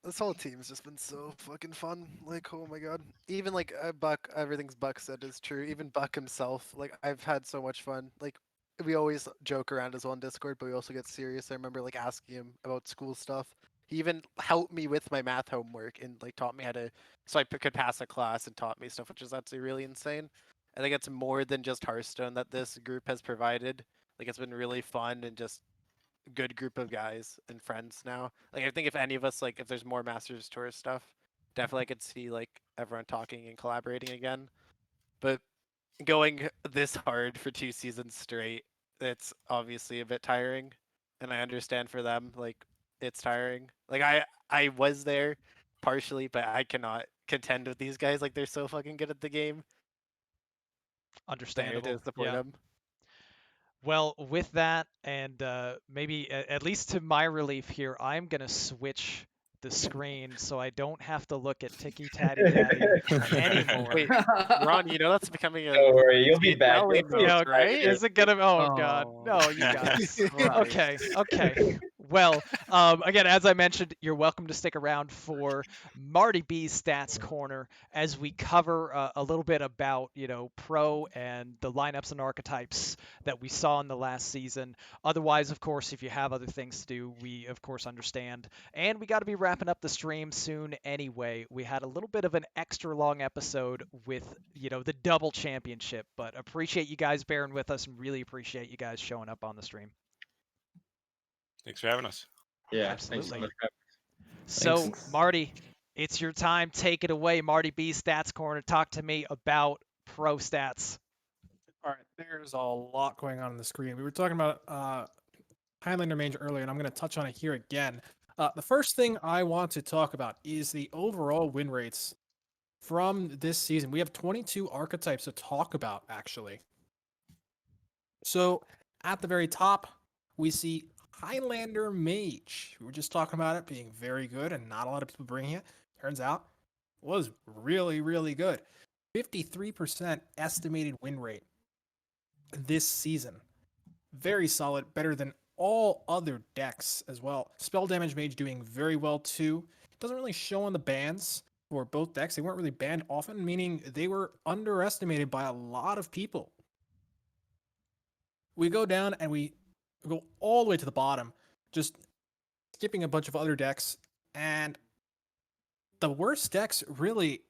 this whole team's just been so fucking fun. Like, oh my god. Even like Buck, everything's Buck said is true. Even Buck himself, like, I've had so much fun. Like, we always joke around as well on Discord, but we also get serious. I remember like asking him about school stuff. He even helped me with my math homework and like taught me how to, so I could pass a class and taught me stuff, which is absolutely really insane. I think it's more than just Hearthstone that this group has provided. Like, it's been really fun and just good group of guys and friends now. Like I think if any of us like if there's more Masters Tour stuff, definitely I could see like everyone talking and collaborating again. But going this hard for 2 seasons straight, it's obviously a bit tiring. And I understand for them, like it's tiring. Like I was there partially, but I cannot contend with these guys. Like they're so fucking good at the game. There it Understandable. is, support Yeah. them. Well, with that, and maybe at least to my relief here, I'm going to switch the screen so I don't have to look at Ticky Tatty Daddy anymore. Wait, Ron, that's becoming a Don't worry, you'll be speed back. rally You'll see mode, it, right? Is it gonna? Oh God, Oh, no, you guys. Okay, Christ. okay. Well, again, as I mentioned, you're welcome to stick around for Marty B's Stats Corner as we cover a little bit about pro and the lineups and archetypes that we saw in the last season. Otherwise, of course, if you have other things to do, we of course understand. And we got to be wrapping up the stream soon anyway. We had a little bit of an extra long episode with the double championship, but appreciate you guys bearing with us and really appreciate you guys showing up on the stream. Thanks for having us. Yeah, Absolutely. Thanks so much for So, Thanks. Marty, it's your time. Take it away, Marty B Stats Corner. Talk to me about pro stats. All right, there's a lot going on the screen. We were talking about Highlander Mage earlier, and I'm going to touch on it here again. The first thing I want to talk about is the overall win rates from this season. We have 22 archetypes to talk about, actually. So at the very top, we see Highlander Mage. We were just talking about it being very good and not a lot of people bringing it. Turns out it was really, really good. 53% estimated win rate this season. Very solid, better than all other decks as well. Spell Damage Mage doing very well too. It doesn't really show on the bans for both decks. They weren't really banned often, meaning they were underestimated by a lot of people. We go down and we go all the way to the bottom, just skipping a bunch of other decks, and the worst decks really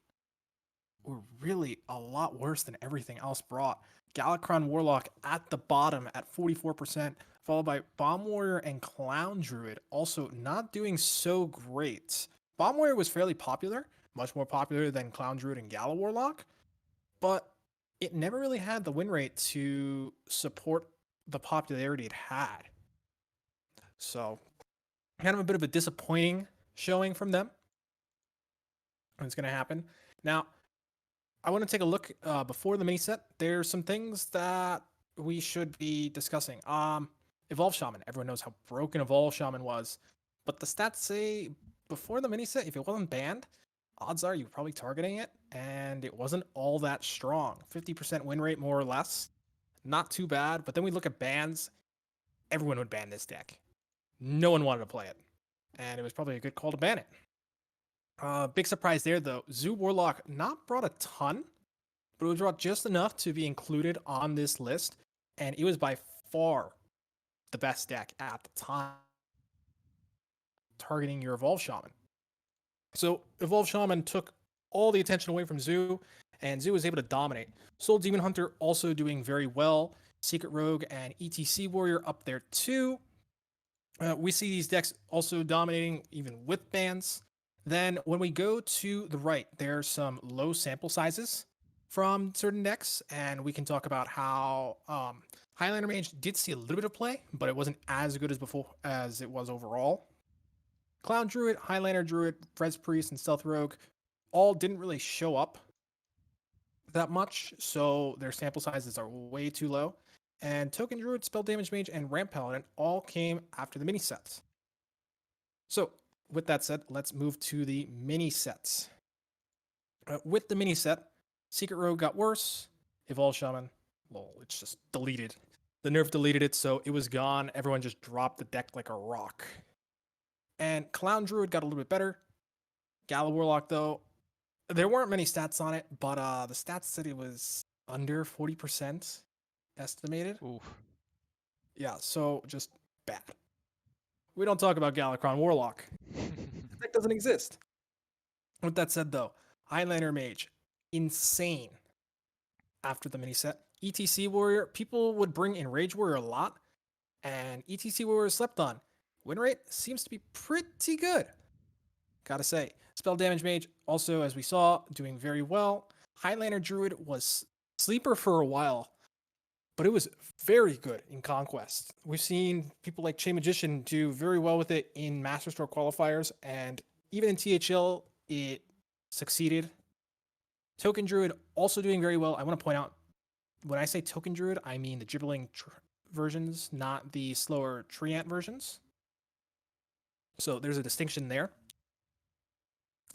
were really a lot worse than everything else brought. Galakrond Warlock at the bottom at 44%, followed by Bomb Warrior and Clown Druid, also not doing so great. Bomb Warrior was fairly popular, much more popular than Clown Druid and Gala Warlock, but it never really had the win rate to support the popularity it had. So, kind of a bit of a disappointing showing from them. It's going to happen. Now, I want to take a look before the mini set. There's some things that we should be discussing. Evolve Shaman. Everyone knows how broken Evolve Shaman was, but the stats say before the mini set, if it wasn't banned, odds are you're probably targeting it, and it wasn't all that strong. 50% win rate, more or less. Not too bad, but then we look at bans. Everyone would ban this deck. No one wanted to play it, and it was probably a good call to ban it. Big surprise there, though. Zoo Warlock not brought a ton, but it was brought just enough to be included on this list, and it was by far the best deck at the time, targeting your Evolve Shaman. So Evolve Shaman took all the attention away from Zoo, and Zoo was able to dominate. Soul Demon Hunter also doing very well. Secret Rogue and ETC Warrior up there too. We see these decks also dominating even with bans. Then when we go to the right, there's some low sample sizes from certain decks, and we can talk about how Highlander Mage did see a little bit of play, but it wasn't as good as before as it was overall. Clown Druid, Highlander Druid, Fres Priest, and Stealth Rogue all didn't really show up that much, so their sample sizes are way too low. And Token Druid, Spell Damage Mage, and Ramp Paladin all came after the mini sets. So, with that said, let's move to the mini sets. With the mini set, Secret Rogue got worse. Evolve Shaman, well, it's just deleted. The nerf deleted it, so it was gone. Everyone just dropped the deck like a rock. And Clown Druid got a little bit better. Gala Warlock, though, there weren't many stats on it, but the stats said it was under 40% estimated. Ooh. Yeah, so just bad. We don't talk about Galakrond Warlock. The deck doesn't exist. With that said, though, Highlander Mage, insane after the mini set. ETC Warrior, people would bring in Rage Warrior a lot, and ETC Warrior slept on. Win rate seems to be pretty good. Gotta say. Spell Damage Mage, also, as we saw, doing very well. Highlander Druid was sleeper for a while, but it was very good in Conquest. We've seen people like Che Magician do very well with it in Master Stroke qualifiers, and even in THL, it succeeded. Token Druid also doing very well. I want to point out, when I say Token Druid, I mean the Gibbling versions, not the slower Treant versions. So there's a distinction there.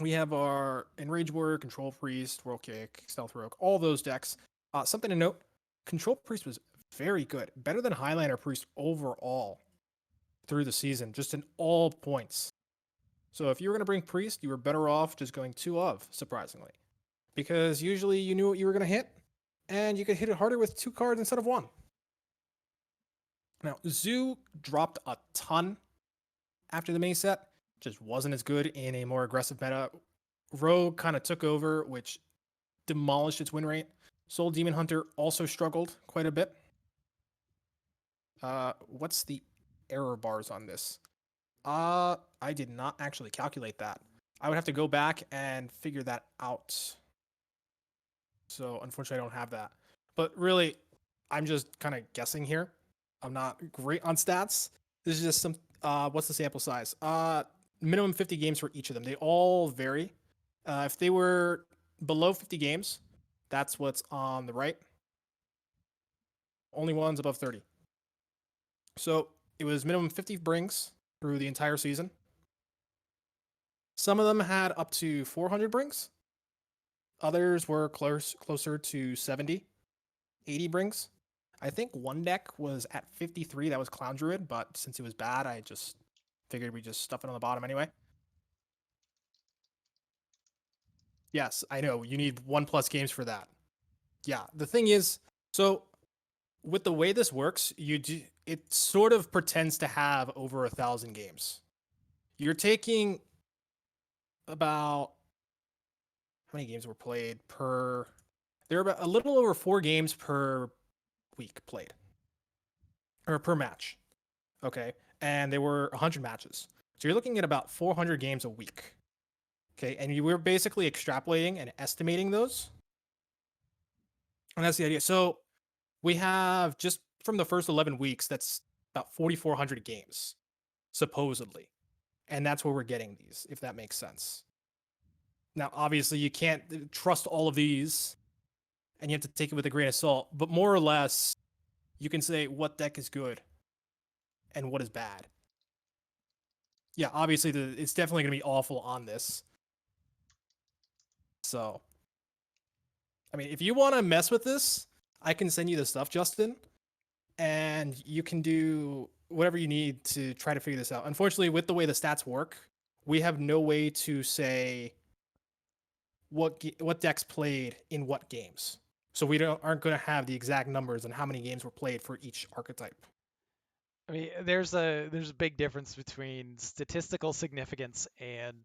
We have our Enrage Warrior, Control Priest, Whirl Kick, Stealth Rogue, all those decks. Something to note, Control Priest was very good. Better than Highlander Priest overall through the season, just in all points. So if you were going to bring Priest, you were better off just going 2 of, surprisingly. Because usually you knew what you were going to hit, and you could hit it harder with 2 cards instead of 1. Now, Zoo dropped a ton after the mini set. Just wasn't as good in a more aggressive meta. Rogue kind of took over, which demolished its win rate. Soul Demon Hunter also struggled quite a bit. What's the error bars on this? I did not actually calculate that. I would have to go back and figure that out. So unfortunately, I don't have that. But really, I'm just kind of guessing here. I'm not great on stats. This is just some. What's the sample size? Minimum 50 games for each of them. They all vary. If they were below 50 games, that's what's on the right. Only ones above 30. So it was minimum 50 brings through the entire season. Some of them had up to 400 brings. Others were closer to 70, 80 brings. I think one deck was at 53. That was Clown Druid, but since it was bad, I just figured we just stuff it on the bottom anyway. Yes, I know. You need 1+ games for that. Yeah, the thing is, so with the way this works, it sort of pretends to have over 1,000 games. You're taking about how many games were played per. There were about a little over 4 games per week played, or per match. Okay, and there were 100 matches. So you're looking at about 400 games a week. Okay, and you were basically extrapolating and estimating those, and that's the idea. So we have just from the first 11 weeks, that's about 4,400 games, supposedly. And that's where we're getting these, if that makes sense. Now, obviously, you can't trust all of these, and you have to take it with a grain of salt, but more or less, you can say what deck is good and what is bad. Yeah, obviously, it's definitely going to be awful on this. So, I mean, if you want to mess with this, I can send you the stuff, Justin, and you can do whatever you need to try to figure this out. Unfortunately, with the way the stats work, we have no way to say what decks played in what games. So we aren't going to have the exact numbers on how many games were played for each archetype. I mean, there's a big difference between statistical significance and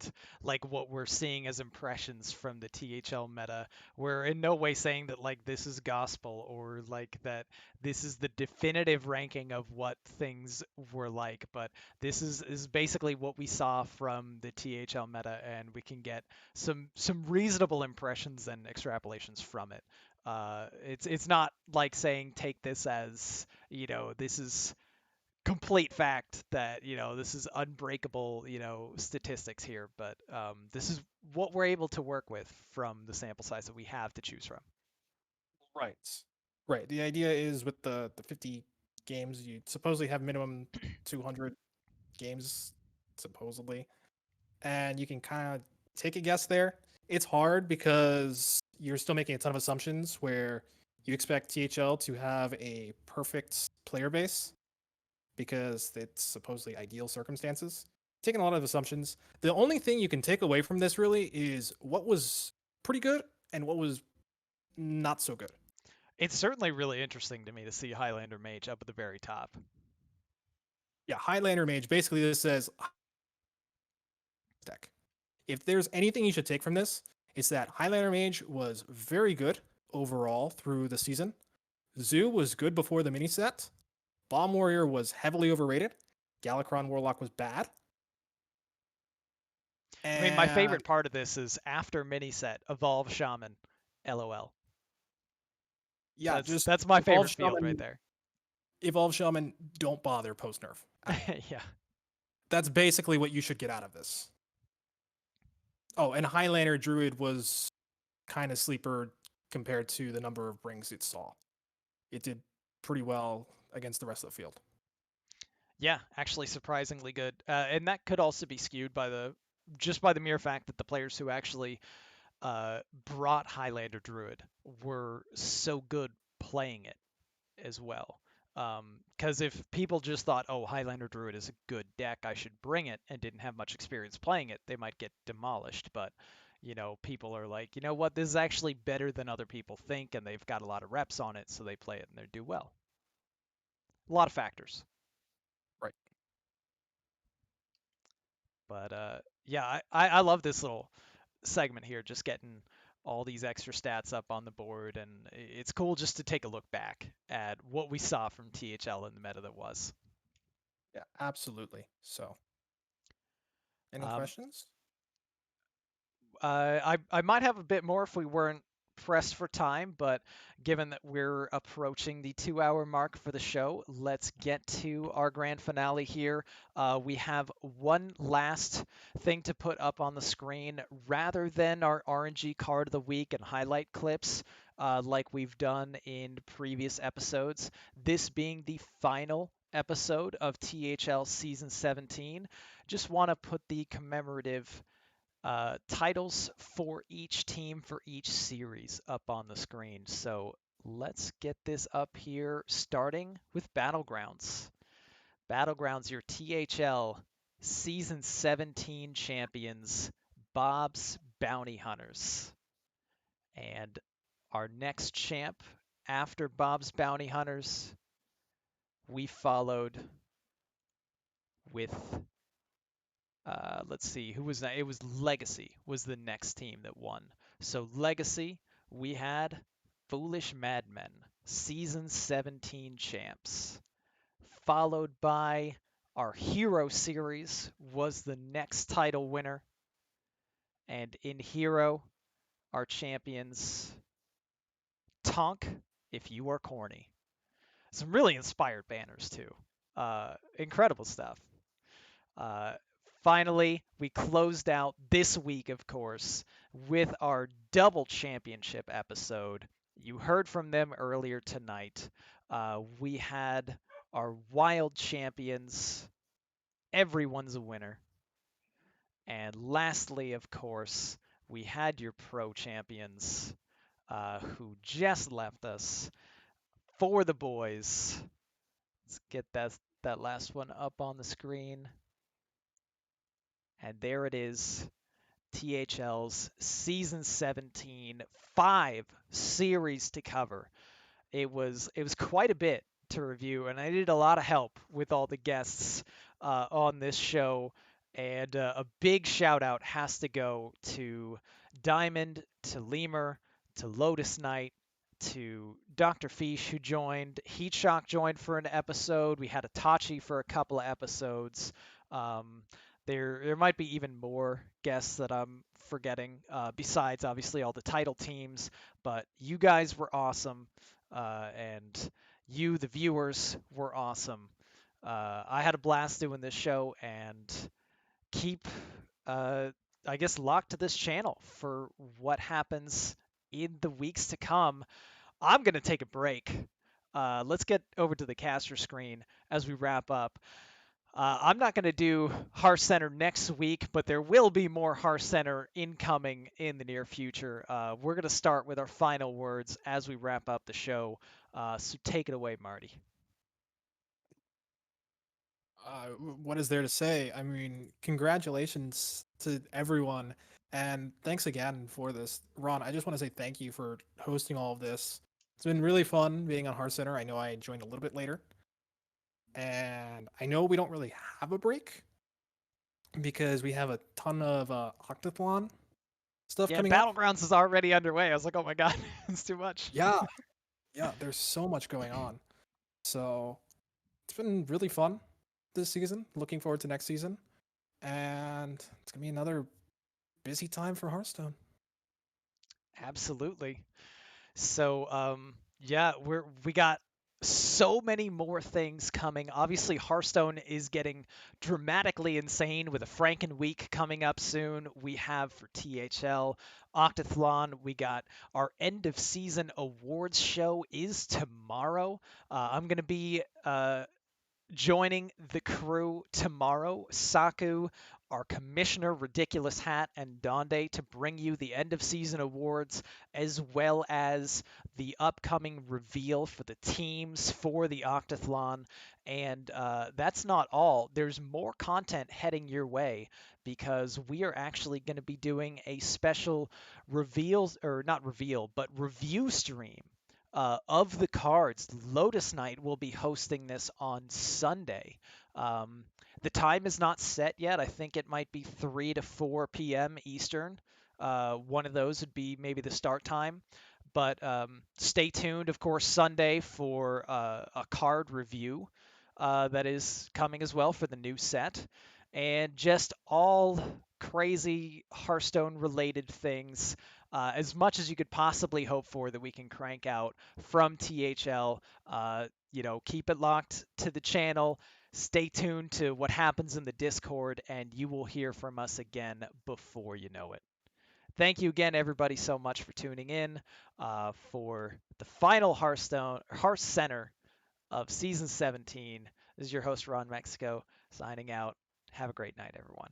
like what we're seeing as impressions from the THL meta. We're in no way saying that like this is gospel or like that this is the definitive ranking of what things were like, but this is basically what we saw from the THL meta, and we can get some reasonable impressions and extrapolations from it. It's not like saying take this as, this is complete fact that this is unbreakable statistics here, but this is what we're able to work with from the sample size that we have to choose from. Right. The idea is with the 50 games, you supposedly have minimum 200 games, supposedly, and you can kind of take a guess there. It's hard because you're still making a ton of assumptions where you expect THL to have a perfect player base because it's supposedly ideal circumstances. Taking a lot of assumptions. The only thing you can take away from this really is what was pretty good and what was not so good. It's certainly really interesting to me to see Highlander Mage up at the very top. Yeah, Highlander Mage, basically this says deck. If there's anything you should take from this, it's that Highlander Mage was very good overall through the season. Zoo was good before the mini set. Bomb Warrior was heavily overrated. Galakron Warlock was bad. I mean, my favorite part of this is after mini set, Evolve Shaman, LOL. Yeah, that's my favorite Shaman, field right there. Evolve Shaman, don't bother post nerf. Yeah. That's basically what you should get out of this. Oh, and Highlander Druid was kind of sleeper compared to the number of rings it saw. It did pretty well against the rest of the field. Yeah, actually surprisingly good. And that could also be skewed by the mere fact that the players who actually brought Highlander Druid were so good playing it as well. Because if people just thought, oh, Highlander Druid is a good deck, I should bring it, and didn't have much experience playing it, they might get demolished. But, people are like, you know what, this is actually better than other people think, and they've got a lot of reps on it, so they play it and they do well. A lot of factors. Right. But yeah, I love this little segment here, just getting all these extra stats up on the board, and it's cool just to take a look back at what we saw from THL in the meta that was. Yeah, absolutely. So, any questions? I might have a bit more if we weren't pressed for time, but given that we're approaching the 2-hour mark for the show, let's get to our grand finale here. We have one last thing to put up on the screen rather than our RNG card of the week and highlight clips like we've done in previous episodes. This being the final episode of THL Season 17, just want to put the commemorative titles for each team for each series up on the screen. So let's get this up here, starting with Battlegrounds. Battlegrounds, your THL Season 17 champions, Bob's Bounty Hunters. And our next champ after Bob's Bounty Hunters, we followed with let's see, who was that? It was Legacy was the next team that won So Legacy, we had Foolish Madmen, Season 17 champs, followed by our Hero series was the next title winner. And in Hero, our champions, Tonk, If You Are Corny. Some really inspired banners, too. Incredible stuff. Uh, Finally, we closed out this week, of course, with our double championship episode. You heard from them earlier tonight. We had our wild champions. Everyone's a winner. And lastly, of course, we had your pro champions who just left us for the boys. Let's get that last one up on the screen. And there it is, THL's Season 17, 5 series to cover. It was quite a bit to review, and I needed a lot of help with all the guests on this show. And a big shout out has to go to Diamond, to Lemur, to Lotus Knight, to Dr. Fish, who joined. Heatshock joined for an episode. We had Itachi for a couple of episodes. There might be even more guests that I'm forgetting, besides obviously all the title teams. But you guys were awesome, and you, the viewers, were awesome. I had a blast doing this show, and keep, I guess, locked to this channel for what happens in the weeks to come. I'm going to take a break. Let's get over to the caster screen as we wrap up. I'm not going to do Hearthcenter next week, but there will be more Hearthcenter incoming in the near future. We're going to start with our final words as we wrap up the show. So take it away, Marty. What is there to say? I mean, congratulations to everyone, and thanks again for this. Ron, I just want to say thank you for hosting all of this. It's been really fun being on Hearthcenter. I know I joined a little bit later, and I know we don't really have a break because we have a ton of Octathlon stuff Yeah, coming up. Battlegrounds is already underway. I was like, oh my god, it's too much. Yeah, there's so much going on. So it's been really fun this season. Looking forward to next season. And it's going to be another busy time for Hearthstone. Absolutely. So, yeah, we got so many more things coming. Obviously, Hearthstone is getting dramatically insane with a Franken Week coming up soon. We have for THL Octathlon. We got our end of season awards show is tomorrow. I'm gonna be joining the crew tomorrow. Saku, our commissioner, Ridiculous Hat, and Donde to bring you the end of season awards as well as the upcoming reveal for the teams for the Octathlon. And that's not all. There's more content heading your way because we are actually going to be doing a special not reveal, but review stream of the cards. Lotus Knight will be hosting this on Sunday. The time is not set yet. I think it might be 3 to 4 p.m. Eastern. One of those would be maybe the start time. But stay tuned, of course, Sunday for a card review that is coming as well for the new set. And just all crazy Hearthstone related things, as much as you could possibly hope for that we can crank out from THL. Keep it locked to the channel. Stay tuned to what happens in the Discord, and you will hear from us again before you know it. Thank you again, everybody, so much for tuning in for the final Hearthcenter of Season 17. This is your host, Ron Mexico, signing out. Have a great night, everyone.